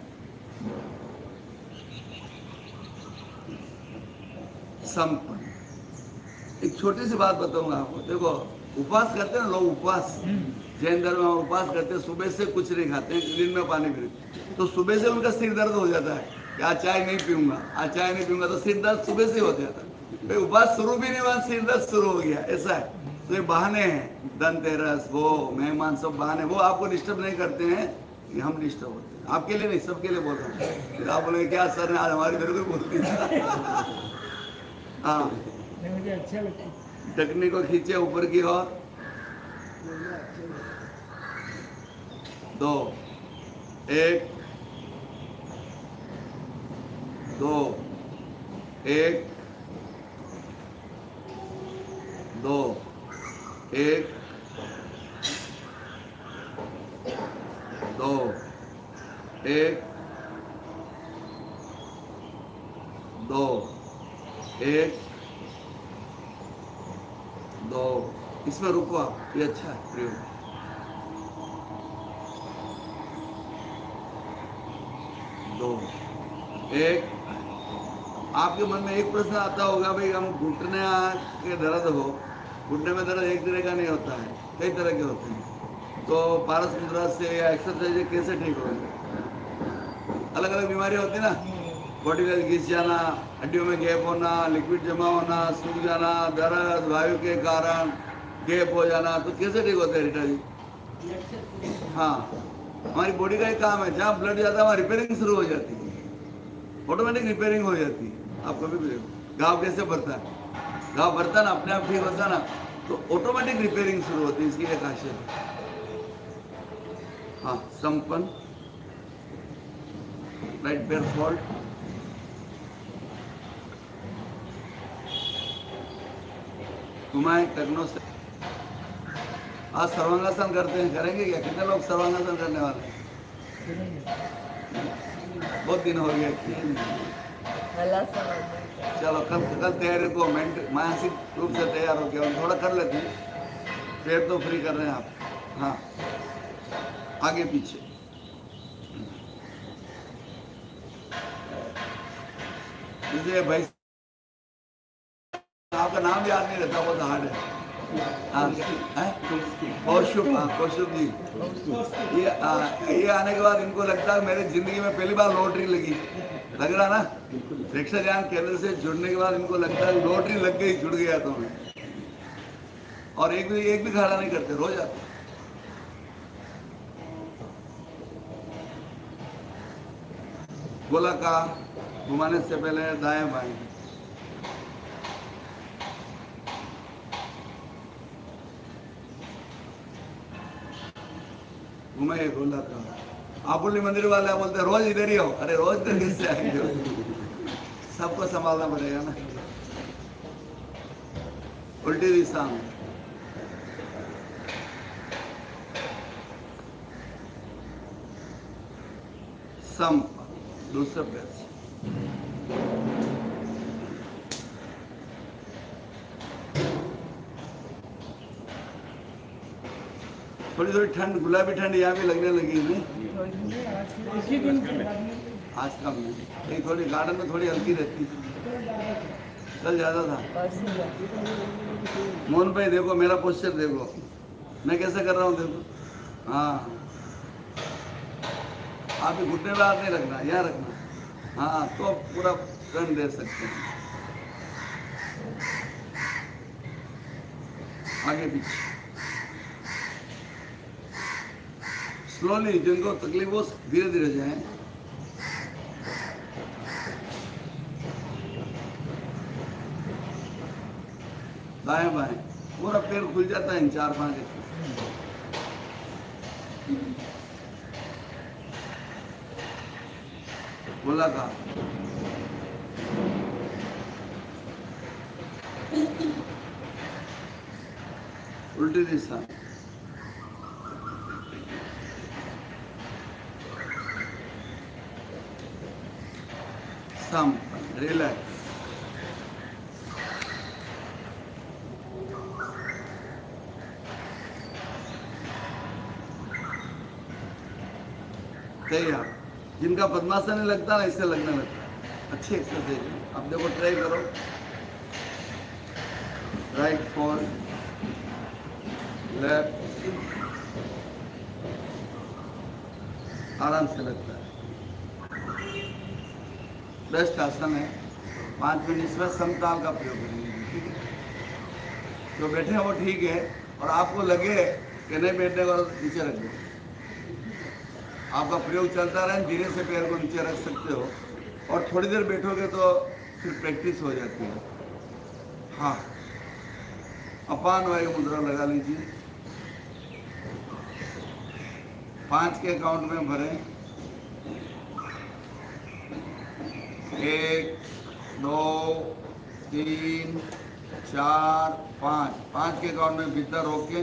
संपन्न। एक छोटी सी बात बताऊंगा आपको। देखो, उपवास करते हैं ना लोग, उपवास जैन धर्म में उपवास करते हैं, सुबह से कुछ नहीं खाते हैं, दिन में पानी पीते। तो सुबह से उनका सिर दर्द हो जाता है कि आज चाय नहीं पीऊंगा, आज चाय नहीं पीऊंगा, तो सिर दर्द सुबह से हो जाता है। भाई उपवास शुरू भी नहीं हुआ, सिरदर्द शुरू हो गया, ऐसा है। तो ये बहाने हैं, धनतेरस वो मेहमान सब बहाने, वो आपको डिस्टर्ब नहीं करते हैं, ये हम डिस्टर्ब होते हैं। आपके लिए नहीं, सबके लिए बोल रहा हूँ। फिर आप बोलेंगे क्या सर ने आज हमारी मेरे को बोल दिया। हाँ, नहीं, मुझे अच्छा लगता है। ढकनी को खींचे ऊपर की ओर, 2 1 2 1 2 1 2 1 2 1 2। इसमें रुको आप, ये अच्छा है प्रयोग। 2 1। आपके मन में एक प्रश्न आता होगा, भाई हम घुटने के दर्द हो, घुटने में दर्द एक तरह का नहीं होता है, कई तरह के होते हैं, तो पारस मुद्रा से या एक्सरसाइज कैसे ठीक होंगे? अलग अलग बीमारियां होती है ना, बॉडी का घिस जाना, हड्डियों में गैप होना, लिक्विड जमा होना, सूख जाना, दर्द वायु के कारण गैप हो जाना, तो कैसे ठीक होते हैं रीटा जी? हाँ, हमारी बॉडी का एक काम है, जहाँ ब्लड जाता है वहाँ रिपेयरिंग शुरू हो जाती है, ऑटोमेटिक रिपेयरिंग हो जाती है। आप कभी भी देखो घाव कैसे भरता है, घाव भरता है ना, अपने आप ठीक होता है ना, तो ऑटोमेटिक रिपेयरिंग शुरू होती है, इसकी एक खासियत है। हाँ, संपन्न, राइट पैर फॉल्ट, घुमाए टकनों से। आज सर्वांगासन करते हैं, करेंगे क्या? कितने लोग सर्वांगासन करने वाले हैं? बहुत दिन हो गए। चलो कल तैयारी को मानसिक रूप से तैयार हो गया, थोड़ा कर लेते हैं, पेट तो फ्री कर रहे हैं आप। हाँ, आगे पीछे, जैसे भाई आपका नाम याद नहीं रहता, बहुत हार्ड है। कौशुभ, कौशुभ जी, ये आने के बाद इनको लगता है मेरी जिंदगी में पहली बार लॉटरी लगी, लग रहा ना? रिक्शा ज्ञान केंद्र से जुड़ने के बाद इनको लगता है लॉटरी लग गई, जुड़ गया तो मैं। और एक भी खड़ा नहीं करते, रोज आते। गोलाकार घुमाने से पहले दाएं बाएं, घुमाए गोलाकार। आपुली मंदिर वाले बोलते रोज इधर ही हो, अरे रोज तो किससे आएंगे, सबको संभालना पड़ेगा ना। उल्टी दिशा में, सम, दूसरे पैर से, थोड़ी थोड़ी ठंड, गुलाबी ठंड यहाँ भी लगने लगी है आज का भी, लेकिन थोड़ी गार्डन में थोड़ी हल्की रहती, कल ज्यादा था। मोहन भाई देखो मेरा पोस्चर देखो, मैं कैसे कर रहा हूँ देखो। हाँ, आप भी घुटने पे हाथ नहीं रखना, यहाँ रखना। हाँ, तो पूरा टर्न दे सकते हैं, आगे पीछे स्लोली, जिनको तकलीफ हो धीरे धीरे जाए। दाएं बाएं, पूरा पैर खुल जाता है इन 4-5 गोलाकार, उल्टी दिशा, सम, रिलैक्स, तैयार। जिनका पद्मासन नहीं लगता ना, इससे लगने लगता है। अच्छी एक्सरसाइज है, आप देखो ट्राई करो। राइट फोल्ड, लेफ्ट, आराम से लगता है। बेस्ट आसन है। 5 मिनट इसमें समताल का प्रयोग करेंगे। जो बैठे हैं वो ठीक है, और आपको लगे कि नहीं बैठने का, तो नीचे रख दो। आपका प्रयोग चलता रहे, धीरे से पैर को नीचे रख सकते हो, और थोड़ी देर बैठोगे तो फिर प्रैक्टिस हो जाती है। हाँ, अपान वायु मुद्रा लगा लीजिए। 5 के अकाउंट में भरें। 1 2 3 4 5, 5 के अकाउंट में भीतर रोके,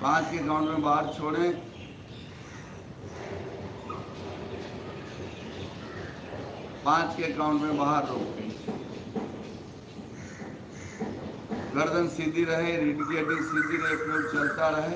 5 के अकाउंट में बाहर छोड़ें, 5 के अकाउंट में बाहर रोकें। गर्दन सीधी रहे, रीढ़ की हड्डी सीधी रहे, प्रयोग चलता रहे।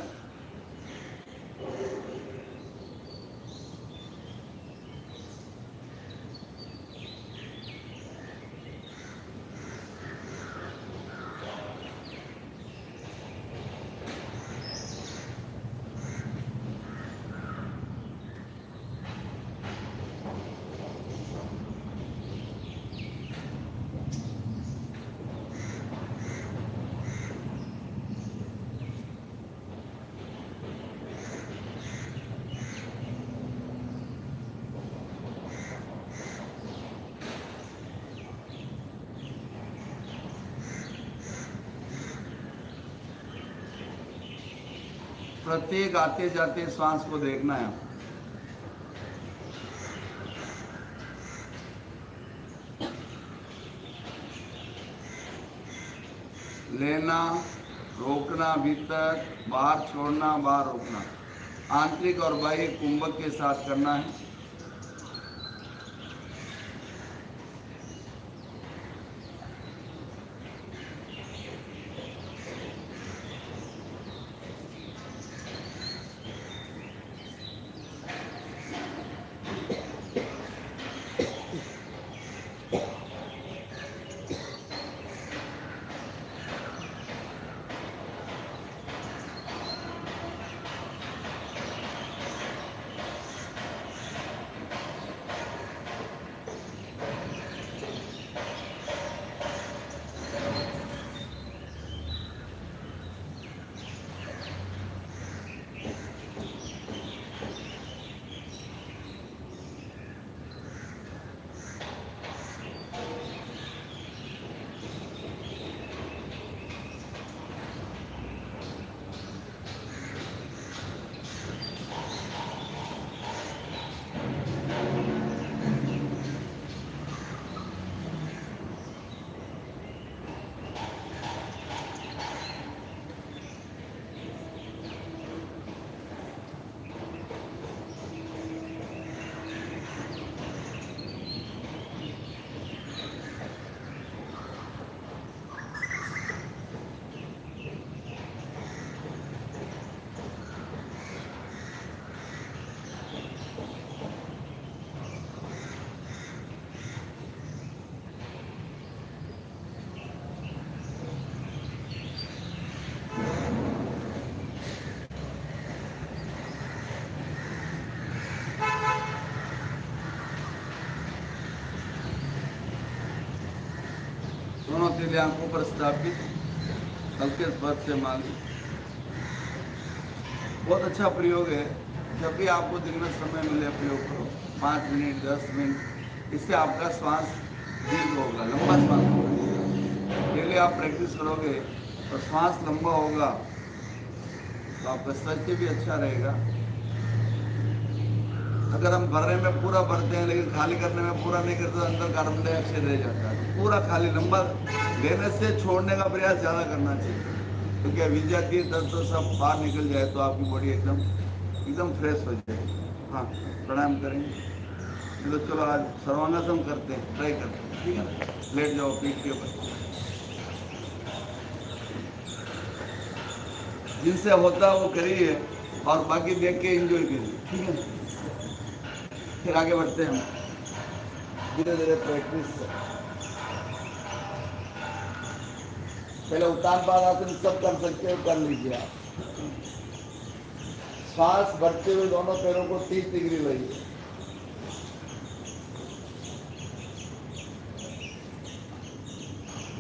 प्रत्येक आते जाते श्वास को देखना है। लेना, रोकना, भीतर, बाहर छोड़ना, बाहर रोकना, आंतरिक और बाह्य कुंभक के साथ करना है। दोनों तीली आंखों पर स्थापित, हल्के स्पर्श से मालिश। बहुत अच्छा प्रयोग है। जब भी आपको दिन में समय मिले प्रयोग करो, 5 मिनट 10 मिनट, इससे आपका श्वास दीर्घ होगा, लंबा श्वास होगा। डेली आप प्रैक्टिस करोगे तो श्वास लंबा होगा, तो आपका स्वास्थ्य भी अच्छा रहेगा। अगर हम भरने में पूरा भरते हैं लेकिन खाली करने में पूरा नहीं करते तो अंदर कार्बन डाइऑक्साइड रह जाता है। पूरा खाली लंबा लेने से छोड़ने का प्रयास ज़्यादा करना चाहिए, क्योंकि विजातीय तत्व सब बाहर निकल जाए तो आपकी बॉडी एकदम फ्रेश हो जाएगी। हाँ, प्राणायाम करेंगे तो चलो आज सर्वांगासन करते हैं, ट्राई करते हैं, ठीक है ना। लेट जाओ पीठ के ऊपर, जिनसे होता वो करिए और बाकी देख के एंजॉय करिए, ठीक है। फिर आगे बढ़ते हैं धीरे धीरे प्रैक्टिस से। पहले उत्तान पादासन सब कर सकते हो, कर लीजिए आप। श्वास भरते हुए दोनों पैरों को 30 डिग्री लाइए।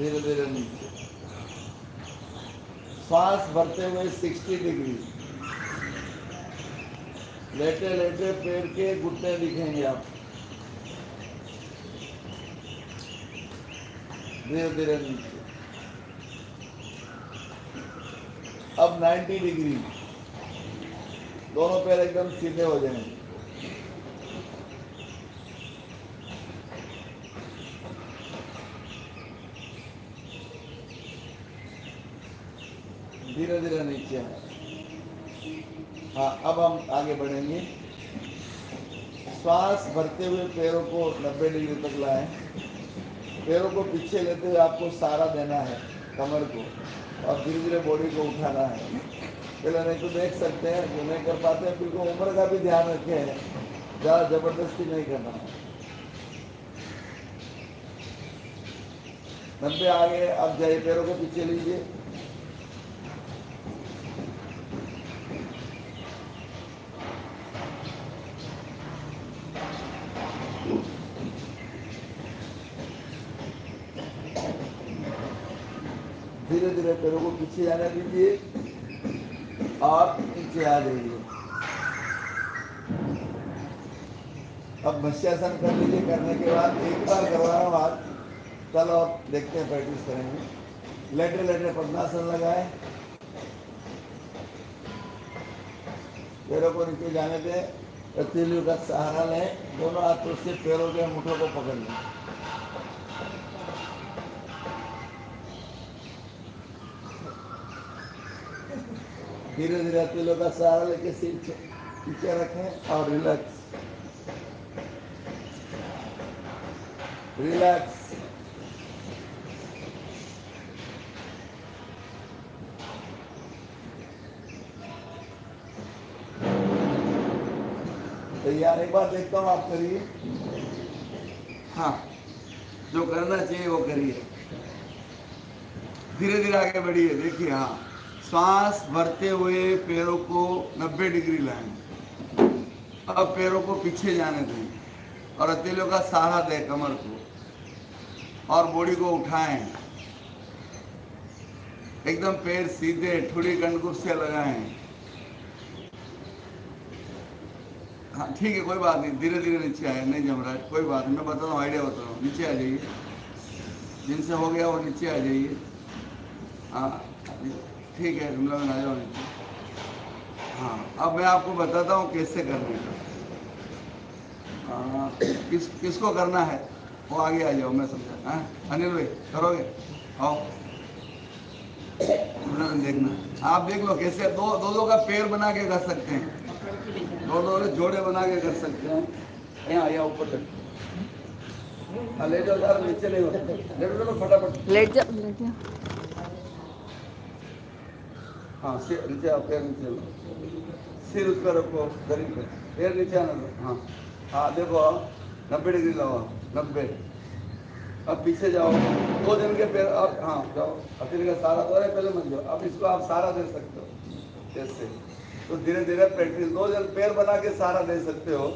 धीरे धीरे नीचे। श्वास भरते हुए 60 डिग्री। लेटे लेटे पैर के घुटने दिखेंगे आप। धीरे धीरे नीचे। अब 90 डिग्री। दोनों पैर एकदम सीधे हो जाएंगे। धीरे धीरे नीचे आए। हाँ, अब हम आगे बढ़ेंगे। श्वास भरते हुए पैरों को 90 डिग्री तक लाएं। पैरों को पीछे लेते हुए आपको सहारा देना है कमर को, और धीरे धीरे बॉडी को उठाना है। पहले नहीं तो देख सकते हैं, जो नहीं कर पाते हैं फिर को उम्र का भी ध्यान रखें, ज़्यादा जबरदस्ती नहीं करना है। 90 आगे अब जाइए, पैरों को पीछे लीजिए। धीरे धीरे पैरों को पीछे जाने दीजिए और नीचे आ जाइए। अब मत्स्यासन कर लीजिए। करने के बाद एक बार करवाना बाद चलो अब देखते हैं, प्रैक्टिस करेंगे। लेटे लेटे पद्मासन लगाए। पैरों को नीचे जाने दें। हथेलियों का सहारा लें। दोनों हाथों से पैरों के मुठों को पकड़ लें। धीरे धीरे हथेलियों का सहारा लेके सिर पीछे रखें और रिलैक्स रिलैक्स। तैयार? एक बार देखता हूँ, आप करिए। हाँ, जो करना चाहिए वो करिए। धीरे धीरे आगे बढ़िए। देखिए, हाँ, श्वास भरते हुए पैरों को 90 डिग्री लाएं। अब पैरों को पीछे जाने दें और हथेलियों का सहारा दें कमर को, और बॉडी को उठाएं। एकदम पैर सीधे, ठुड़ी कंडकुर्सियां लगाएं। हाँ ठीक है, कोई बात नहीं। धीरे धीरे नीचे आए, नहीं जम रहा है, कोई बात नहीं। मैं बता रहा हूँ, आइडिया बता रहा हूँ। नीचे आ जाइए। जिनसे हो गया वो नीचे आ जाइए। हाँ ठीक है, जुमला में आ जाओ नीचे। हाँ, अब मैं आपको बताता हूँ कैसे करने का। हाँ, किसको करना है वो आगे आ जाओ, मैं समझा। हाँ अनिल भाई, करोगे? आओ, जुमला में देखना। आप देख लो कैसे दो का पैर बना के कर सकते हैं। दो जोड़े बना के कर सकते हैं। यहाँ ऊपर तक लेट जाओ, ज़्यादा नीचे नहीं होता। लेट जाओ फटाफट, लेट जाओ, लेट जाओ। हाँ, सिर नीचे आओ, पैर नीचे लो, सिर उस पर रखो, शरीर पे, पैर नीचे आना दो। हाँ हाँ, देखो 90 डिग्री लाओ, 90। अब पीछे जाओ, 2 जन के पैर। अब हाँ जाओ, हथेली का सहारा दो। पहले मत जाओ। अब इसको आप सहारा दे सकते हो जैसे। तो धीरे धीरे प्रैक्टिस, 2 जन पैर बना के सहारा दे सकते हो,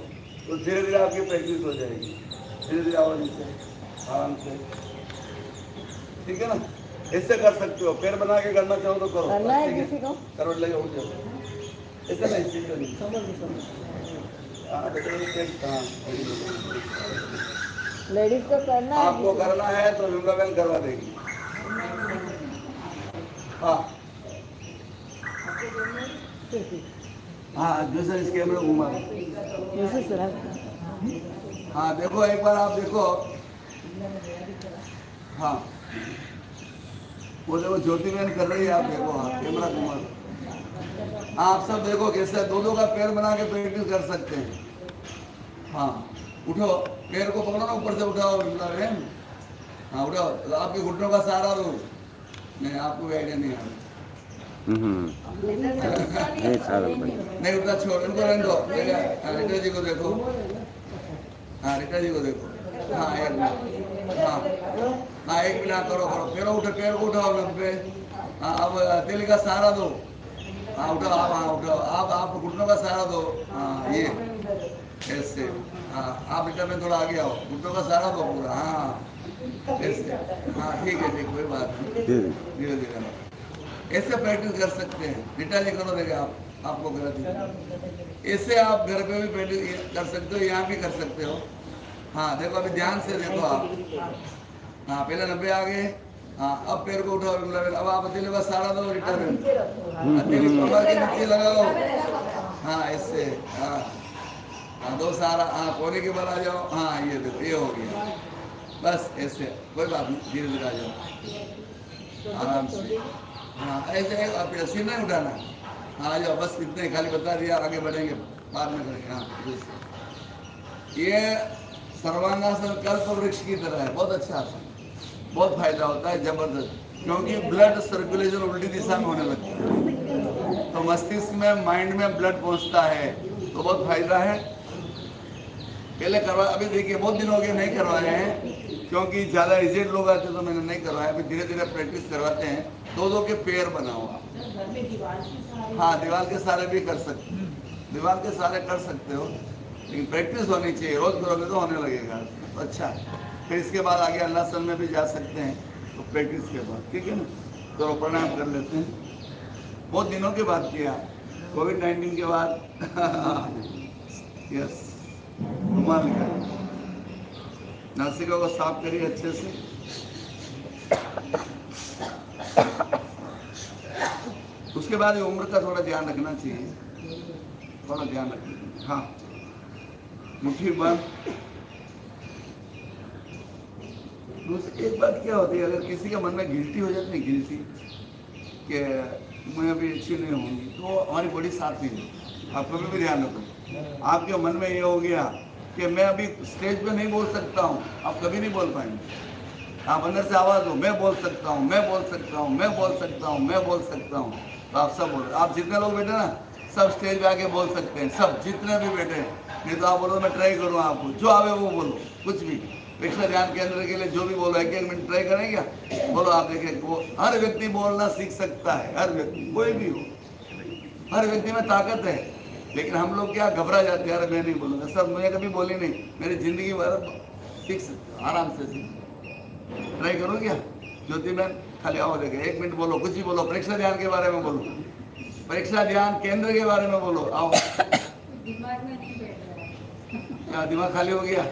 तो धीरे धीरे आपकी प्रैक्टिस हो जाएगी। धीरे धीरे आओ नीचे, आराम से, ठीक है ना? ऐसे कर सकते हो। पैर बना के करना चाहो तो करो। करना है किसी को? करवट लगे उठ जाओ। ऐसा नहीं, सीधे नहीं। हाँ लेडीज को करना है। आपको करना है तो विमला बहन करवा देगी। हाँ हाँ, जैसे इस कैमरे घुमा। हाँ देखो, एक बार आप देखो। हाँ वो देखो, ज्योति बहन कर रही है, आप देखो। हाँ, कैमरा घुमा। आप सब देखो कैसे 2 का पैर बना के प्रैक्टिस कर सकते हैं। हाँ उठो, पैर को पकड़ो ना, ऊपर से उठाओ बहन। हाँ उठाओ, आपके घुटनों का सहारा दो। नहीं, आपको भी आइडिया नहीं आ रहा। नहीं उठा, छोड़, इनको रहने दो। रिटा जी को देखो। हाँ रिटा जी को देखो। हाँ एक मिनट। हाँ एक मिनट, करो करो। पैरों उठो, पैर को उठाओ 90। हाँ अब हथेली का सहारा दो। हाँ उठाओ आप। हाँ उठाओ आप घुटनों का सहारा दो। हाँ ये ऐसे। हाँ आप रिटा में थोड़ा आगे आओ, घुटनों का सहारा दो पूरा। हाँ ऐसे हाँ ठीक है, ठीक, कोई बात नहीं, जी धीरे धीरे ऐसे प्रैक्टिस कर सकते हैं। रीटा जी करो, देगा आपको गलत ही। ऐसे आप घर पे भी प्रैक्टिस कर सकते हो, यहाँ भी कर सकते हो। हाँ देखो, अभी ध्यान से देखो आप। हाँ पहले 90 आ गए। हाँ अब पैर को उठाओ, अब आप अकेले बस सारा दो, रिटर्न अकेले कमर के नीचे लगाओ। हाँ ऐसे, हाँ हाँ दो सारा, हाँ कोने के बल आ जाओ। हाँ ये देखो, ये हो गया, बस ऐसे, कोई बात नहीं, धीरे धीरे आ जाओ आराम से। हाँ ऐसे आप सिर नहीं उठाना। हाँ आ जाओ, बस इतने खाली बता दिया, आगे बढ़ेंगे बाद में करेंगे। हाँ जैसे ये सर्वांगासन कल्प वृक्ष की तरह है, बहुत अच्छा आसन, बहुत फायदा होता है, जबरदस्त, क्योंकि ब्लड सर्कुलेशन उल्टी दिशा में होने लगता है, तो मस्तिष्क में, माइंड में ब्लड पहुंचता है, तो बहुत फायदा है। पहले करवा, अभी देखिए बहुत दिन हो गए नहीं करवाए हैं, क्योंकि ज़्यादा एजेड लोग आते तो मैंने नहीं करवाया। अभी धीरे धीरे प्रैक्टिस करवाते हैं। दो दो के पैर बनाओ आप। हाँ दीवार के सारे भी कर सकते, दीवार के सारे कर सकते हो, लेकिन प्रैक्टिस होनी चाहिए, रोज करोगे तो होने लगेगा, तो अच्छा है। फिर इसके बाद आगे अल्लाह में भी जा सकते हैं, तो प्रैक्टिस के बाद, ठीक है ना। तो प्रणाम कर लेते हैं। बहुत दिनों के बाद किया, कोविड-19 के बाद। यस, रुमाल निकालिए, नासिका को साफ करिए अच्छे से। उसके बाद उम्र का थोड़ा ध्यान रखना चाहिए, थोड़ा ध्यान रखना। हाँ मुट्ठी बंद। एक बात क्या होती है, अगर किसी के मन में गिल्टी हो जाती है, गिल्टी कि मैं अभी अच्छी नहीं होंगी, तो हमारी बॉडी साथ नहीं है। आप कभी भी ध्यान रखो, आपके मन में ये हो गया कि मैं अभी स्टेज पे नहीं बोल सकता हूँ, आप कभी नहीं बोल पाएंगे। आप अंदर से आवाज़ हो, मैं बोल सकता हूँ, मैं बोल सकता हूँ, मैं बोल सकता हूँ, मैं बोल सकता हूँ, तो आप सब बोलो। आप जितने लोग बैठे ना, सब स्टेज पे आके बोल सकते हैं, सब जितने भी बैठे। नहीं तो आप बोलो मैं ट्राई करूँ, आपको जो आवे वो बोलो, कुछ भी। प्रेक्षक ध्यान केंद्र के लिए जो भी बोलो, एक मिनट ट्राई करें क्या, बोलो आप। देखिए वो हर व्यक्ति बोलना सीख सकता है, हर व्यक्ति, कोई भी हो, हर व्यक्ति में ताकत है। लेकिन हम लोग क्या घबरा जाते हैं, अरे मैं नहीं बोलूँगा, सब मुझे कभी बोली नहीं, मेरी जिंदगी भर सीख सकते, आराम से सीख। ट्राई करो क्या ज्योति बहन, खाली आओ, देखे 1 मिनट बोलो, कुछ ही बोलो, परीक्षा ध्यान के बारे में बोलो, परीक्षा ध्यान केंद्र के बारे में बोलो, आओ। दिमाग में नहीं बैठ रहा है। क्या दिमाग खाली हो गया?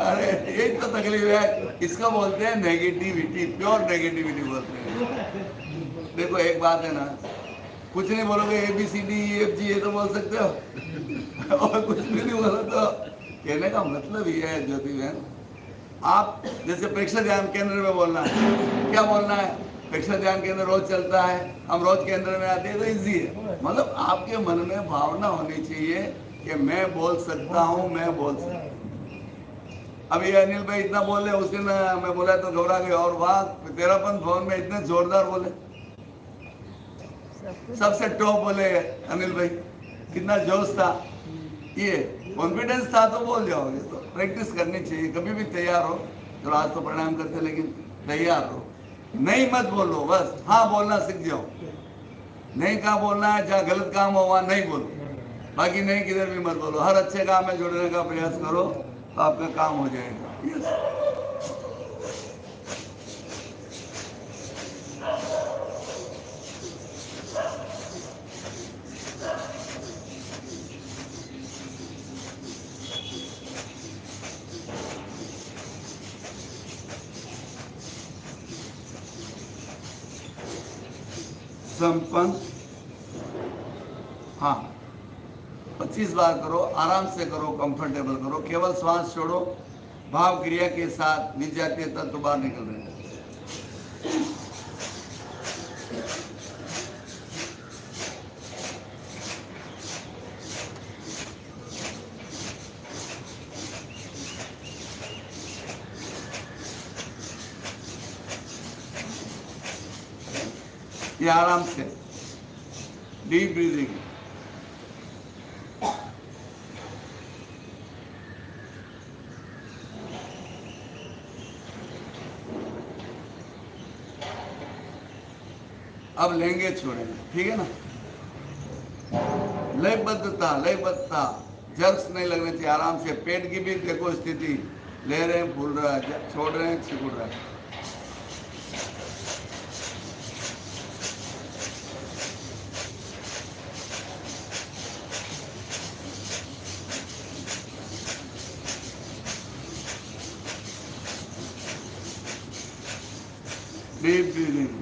अरे यही तो तकलीफ है, इसका बोलते हैं नेगेटिविटी, प्योर नेगेटिविटी बोलते हैं। देखो एक बात है ना, कुछ नहीं बोलोगे ABCDEFG ये तो बोल सकते हो, और कुछ भी नहीं बोलो तो कहने का मतलब ये है ज्योति बहन, आप जैसे परीक्षा ध्यान केंद्र में बोलना है, क्या बोलना है, परीक्षा ध्यान केंद्र रोज चलता है, हम रोज केंद्र में आते हैं, तो इजी है। मतलब आपके मन में भावना होनी चाहिए कि मैं बोल सकता हूँ, मैं बोल सकता हूँ। अब ये अनिल भाई इतना बोल रहे, उस दिन मैं बोला तो घबरा गए, और वाह तेरापन भवन में इतने जोरदार बोले, सबसे टॉप बोले अनिल भाई, कितना जोश था, ये कॉन्फिडेंस था, तो बोल जाओगे। तो प्रैक्टिस करनी चाहिए, कभी भी तैयार हो। तो आज तो प्रणाम करते, लेकिन तैयार हो, नहीं मत बोलो, बस हाँ बोलना सीख जाओ। नहीं कहाँ बोलना है, जहाँ गलत काम हो वहाँ नहीं बोलो, बाकी नहीं किधर भी मत बोलो। हर अच्छे काम में जुड़ने का प्रयास करो, तो आपका काम हो जाएगा। यस, संपन्न। हाँ 25 बार करो, आराम से करो, कंफर्टेबल करो, केवल श्वास छोड़ो, भाव क्रिया के साथ विजातीय तत्व बाहर निकल रहे हैं। ये आराम से डीप ब्रीदिंग। अब लेंगे छोड़ेंगे, ठीक है ना। लयबद्धता, लयबद्धता, जर्क्स नहीं लगने चाहिए, आराम से। पेट की भी देखो स्थिति, ले रहे हैं फूल रहा है, छोड़ रहे हैं सिकुड़ रहा है। Deep breathing,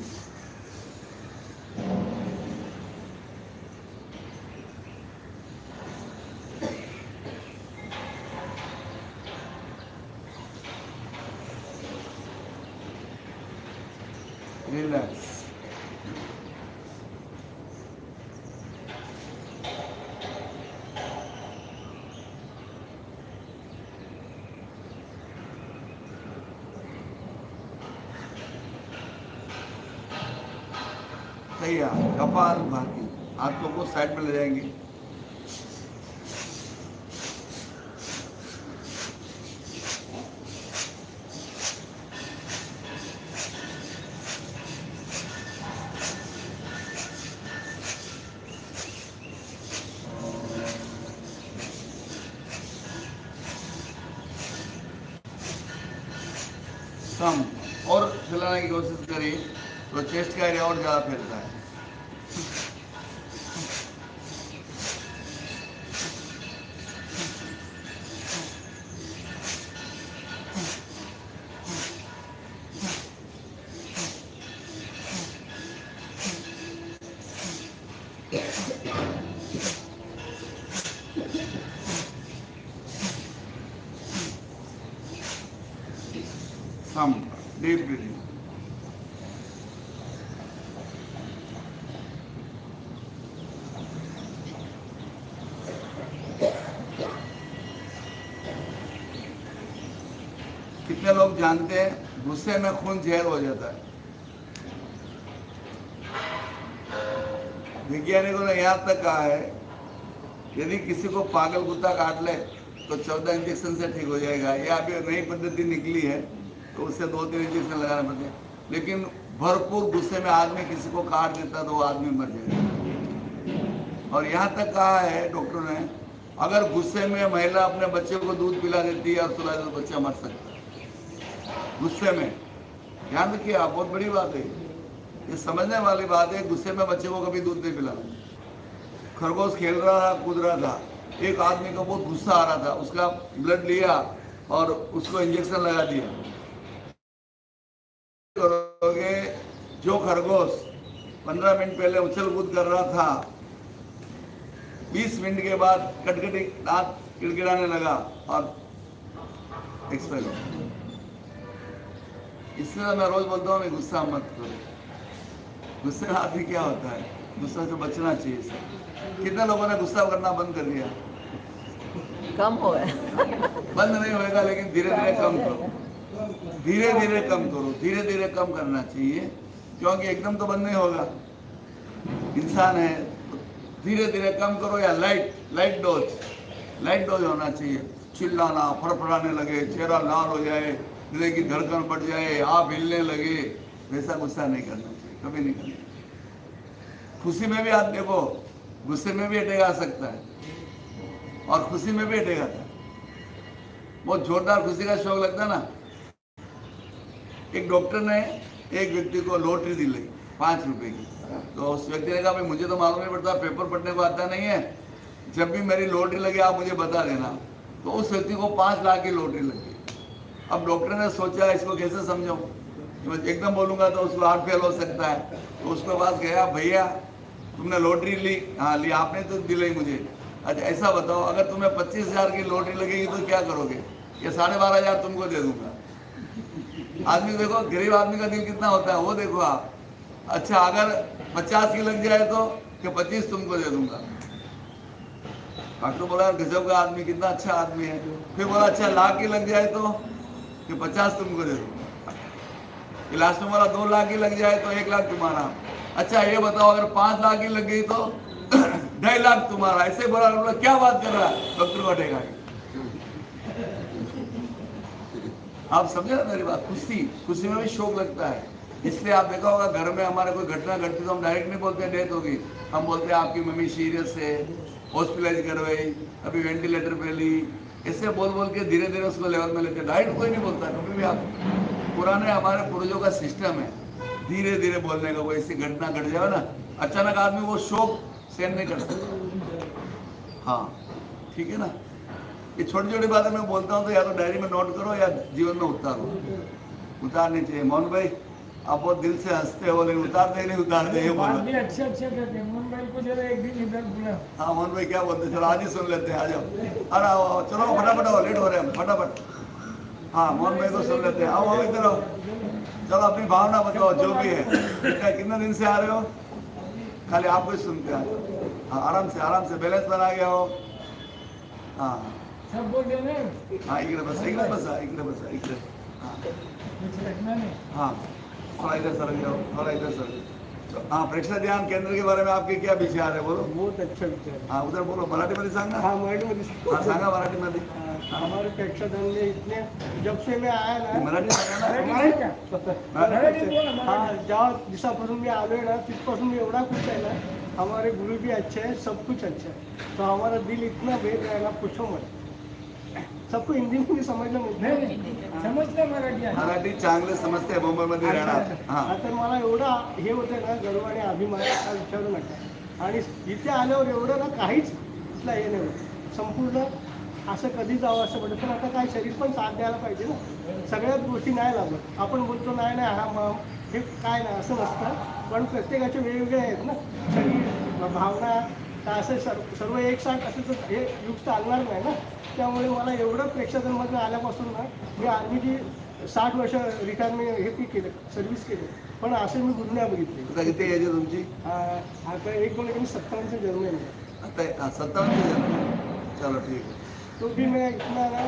relax. तैयार, कपाल भाती, हाथों को साइड में ले जाएंगे। सम और फैलाने की कोशिश करिए तो चेस्ट का एरिया और ज़्यादा फैलता है। सम डीप ब्रीदिंग, कितने लोग जानते हैं गुस्से में खून जहर हो जाता है। वैज्ञानिकों ने यहाँ तक कहा है यदि किसी को पागल कुत्ता काट ले तो 14 इंजेक्शन से ठीक हो जाएगा। ये अभी नई पद्धति निकली है तो उससे 2-3 इंजेक्शन लगाना पड़ते हैं। लेकिन भरपूर गुस्से में आदमी किसी को काट देता तो वो आदमी मर जाएगा। और यहाँ तक कहा है डॉक्टर ने अगर गुस्से में महिला अपने बच्चे को दूध पिला देती है और सुला दे तो बच्चा मर सकता है। गुस्से में ध्यान रखिए आप, बहुत बड़ी बात है ये, समझने वाली बात है। गुस्से में बच्चे को कभी दूध नहीं पिलाना। खरगोश खेल रहा था, कूद रहा था, एक आदमी को बहुत गुस्सा आ रहा था, उसका ब्लड लिया और उसको इंजेक्शन लगा दिया। करोगे जो खरगोश 15 मिनट पहले उछल कूद कर रहा था 20 मिनट के बाद कटकटी दांत किड़किड़ाने लगा और एक्सपायर हो गया। इसलिए मैं रोज बोलता हूँ गुस्सा मत करो। गुस्से में आदमी क्या होता है, गुस्सा से बचना चाहिए सर। कितने लोगों ने गुस्सा करना बंद कर दिया? कम हो गया। बंद नहीं होएगा लेकिन धीरे धीरे कम करो, धीरे धीरे कम करो, धीरे धीरे कम करना चाहिए क्योंकि एकदम तो बंद नहीं होगा। इंसान है तो धीरे धीरे कम करो या लाइट डोज होना चाहिए। चिल्लाना, फड़फड़ाने लगे, चेहरा लाल हो जाए, दिल की धड़कन बढ़ जाए, आप हिलने लगे, वैसा गुस्सा नहीं करना चाहिए, कभी नहीं करना। खुशी में भी आप देखो, गुस्से में भी अटैक आ सकता है और खुशी में भी अटैक आता है। बहुत जोरदार खुशी का शौक लगता है ना। एक डॉक्टर ने एक व्यक्ति को लॉटरी दिलाई 5 रुपए की, तो उस व्यक्ति ने कहा भाई मुझे तो मालूम नहीं पड़ता, पेपर पढ़ने को आता नहीं है, जब भी मेरी लॉटरी लगे आप मुझे बता देना। तो उस व्यक्ति को 5 लाख की लॉटरी लगी। अब डॉक्टर ने सोचा इसको कैसे समझाऊं, मैं एकदम बोलूंगा तो उसको हार्ट फेल हो सकता है। तो उसके पास गया, भैया तुमने लॉटरी ली? हाँ ली। आपने तो दिलाई मुझे। अच्छा ऐसा बताओ अगर तुम्हें 25,000 की लॉटरी लगेगी तो क्या करोगे? ये 12,500 तुमको दे दूंगा। आदमी देखो, गरीब आदमी का दिल कितना होता है वो देखो आप। अच्छा अगर 50 की लग जाए तो कि 25 तुमको दे दूंगा। डॉक्टर बोला गजब का आदमी, कितना अच्छा आदमी है। फिर बोला अच्छा लाख की लग जाए तो कि 50 तुमको दे दूंगा। लास्ट में बोला 2 लाख की लग जाए तो 1 लाख तुम्हारा। अच्छा ये बताओ अगर 5 लाख की लग गई तो 2.5 लाख तुम्हारा। ऐसे बोला, बोला क्या बात कर रहा है, डॉक्टर को अटेगा। आप समझे ना मेरी बात। खुशी में भी शौक लगता है। इसलिए आप देखा होगा घर में हमारे कोई घटना घटती तो हम डायरेक्ट नहीं बोलते डेथ होगी, हम बोलते हैं आपकी मम्मी सीरियस है, हॉस्पिटलाइज करवाई, अभी वेंटिलेटर पे ली, ऐसे बोल बोल के धीरे धीरे उसको लेवल में लेते, डायरेक्ट कोई नहीं बोलता कभी भी। आप पुराने हमारे पूर्वजों का सिस्टम है धीरे धीरे बोलने का। कोई ऐसी घटना घट जाए ना, अचानक आदमी वो शोक सहन नहीं कर सकता। हाँ ठीक है ना, ये छोटी छोटी बातें मैं बोलता हूँ तो या तो डायरी में नोट करो या जीवन में उतारो। उतारनी चाहिए। मोहन भाई आप बहुत दिल से हंसते हो, लेकिन उतारते ही नहीं उतारते, ये बात बोलो। भी अच्छे अच्छे करते हैं। मोहन भाई को जरा एक दिन इधर बुला। हाँ मोहन भाई क्या बोलते हैं, चलो आज ही सुन लेते हैं, आ जाओ। अरे आओ आओ, चलो फटाफट आओ, लेट हो रहे हैं फटाफट। हाँ मोहन भाई को सुन लेते हैं, आओ आओ इधर आओ, चलो अपनी भावना बताओ जो भी है। क्या कितने दिन से आ रहे हो? खाली आपको ही सुनते हैं। हाँ आराम से बैलेंस बना गया हो। हाँ सब बोल देना। हाँ इकडे बसा इकडे। हाँ कुछ रखना नहीं। हाँ थोड़ा इधर सर जाओ, थोड़ा इधर सर। हाँ प्रेक्षक ध्यान केंद्र के बारे में आपके क्या विचार है, बोलो। बहुत अच्छा विचार आहे. हाँ उधर बोलो, मराठीमध्ये सांगा। हाँ मराठीमध्ये हाँ सांगा मराठीमध्ये। हमारे प्रेक्षक में इतने जब से मैं आया ना मराठी सांगा ना। मराठी बोला. हाँ ज्या दिवसापासून मी आलोय ना तिथपासून एवढा खुश आहे ना. हमारे गुरु भी अच्छे हैं, सब कुछ अच्छा है. तो हमारा दिल इतना बेद रहा है ना, पूछो मत. सबको हिंदी में समजलं समजलं मराठी चांगले समजते मुंबईमध्ये राहणार। हाँ तर मला एवढा हे होतं ना, गर्व आणि अभिमान हा विचारू नका. आणि इथे आल्यावर एवढं ना काहीच इथला हे नाही होत. संपूर्ण असं कधी जावं असं वाटतं. पण आता काय शरीर पण साथ द्यायला पाहिजे ना. सगळ्याच गोष्टी नाही लागत. आपण बोलतो नाही नाही हा मग हे काय नाही असं नसतं. पण प्रत्येकाचे वेगवेगळे आहेत ना शरीर भावना. तर असं सर्व एक साथ असं तर हे युग चालणार नाही ना. त्यामुळे मला एवढं प्रेक्षकांमधून आल्यापासून ना मी आर्मीची 60 वर्ष रिटायरमेंट हे केलं, सर्व्हिस केली. पण असे मी गुरु नाही बघितले. आता किती एज आहे तुमची? आता 1957 जन्म आहे. आता 57 चलो ठीक है। तो भी मैं इतना ना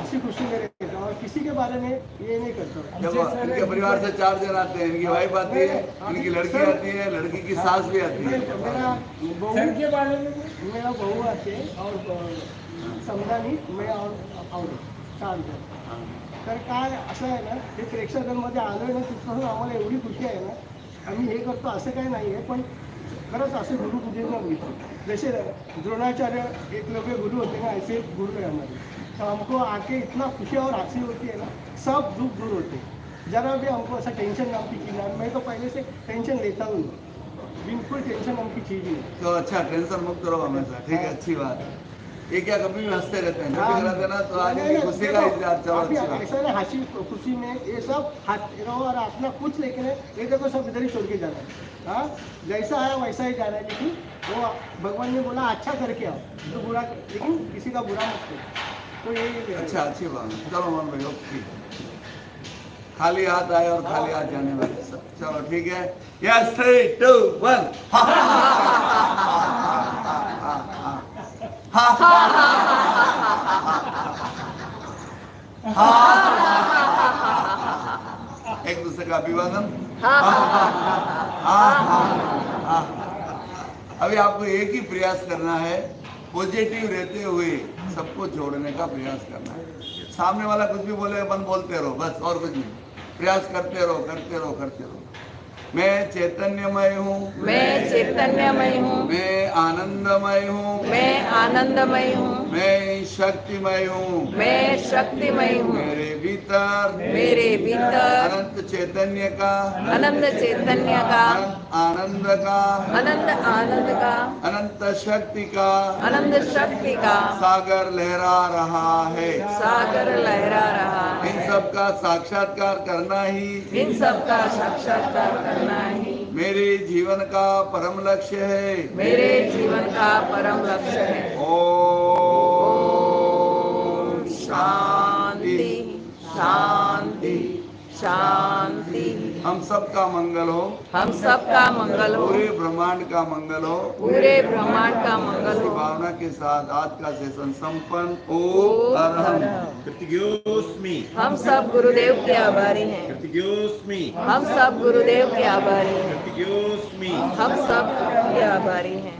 ऐसी खुशी में रहता हूँ, किसी के बारे में ये नहीं करता हूँ. देखो इनके परिवार से 4 जन आते हैं, इनकी वाइफ आती है, इनकी लड़की आती है, लड़की की सास भी आती है। मेरा बहू के बारे में मेरा बहू आते हैं और समदानी मैं और 4 जण. तर काय असं आहे ना, हे प्रेक्षकांमध्ये आलोय ना तिथपासून आम्हाला एवढी खुशी आहे ना. आम्ही हे करतो असं काही नाही आहे, पण खरंच असे गुरु पूजेला बघितले. जैसे द्रोणाचार्य एक लोग गुरु होते ना, ऐसे गुरु है हमारे. तो हमको आके इतना खुशी और हंसी होती है ना, सब दुख दूर होते. जरा भी हमको ऐसा टेंशन नाम की चीज़ है, मैं तो पहले से टेंशन लेता हूँ, बिल्कुल टेंशन नाम की चीज़ नहीं. तो अच्छा टेंशन मुक्त रहो हमेशा, ठीक है, अच्छी बात है. ये क्या कभी भी हंसते रहते हैं, जब भी कराते हैं ना तो आगे की खुशी का इजहार. चलो अच्छी बात. ऐसा ना हंसी खुशी में ये सब हंसते रहो और अपना कुछ लेके ये देखो सब इधर ही छोड़ के जाना है. हाँ जैसा आया वैसा ही जाना है. लेकिन वो भगवान ने बोला अच्छा करके आओ, तो बुरा लेकिन किसी का बुरा मत करो. तो ये अच्छा अच्छी बात है. चलो मोहन भाई ओके. खाली हाथ आए और खाली हाथ जाने वाले सब. चलो ठीक है. यस 3 2 1. एक दूसरे का अभिवादन. अभी आपको एक ही प्रयास करना है, पॉजिटिव रहते हुए सबको जोड़ने का प्रयास करना है. सामने वाला कुछ भी बोले अपन बोलते रहो बस, और कुछ नहीं. प्रयास करते रहो करते रहो करते रहो. मैं चैतन्यमय हूँ, मैं चैतन्यमय हूँ, मैं आनंदमय हूँ, मैं आनंदमय हूँ, मैं शक्तिमय हूँ, मैं शक्तिमय हूँ. मेरे भीतर मेरे भीतर अनंत चैतन्य का, अनंत चैतन्य का, अनंत आनंद का, अनंत आनंद का, अनंत शक्ति का अनंत शक्ति का सागर लहरा रहा है. सागर लहरा रहा है. इन सब का साक्षात्कार करना ही, इन सब का साक्षात्कार करना ही मेरे जीवन का परम लक्ष्य है. मेरे जीवन का परम लक्ष्य है. ओम शांति शांति शांति. हम सबका मंगल हो, हम सबका मंगल हो, पूरे ब्रह्मांड का मंगल हो. पूरे ब्रह्मांड का मंगल इसी हो. भावना के साथ आज का सेशन संपन्न. ओम अरहम. कृतज्ञोस्मि, हम सब गुरुदेव के आभारी हैं. कृतज्ञोस्मि, हम सब गुरुदेव के आभारी हैं. कृतज्ञोस्मि. हम सब के आभारी हैं.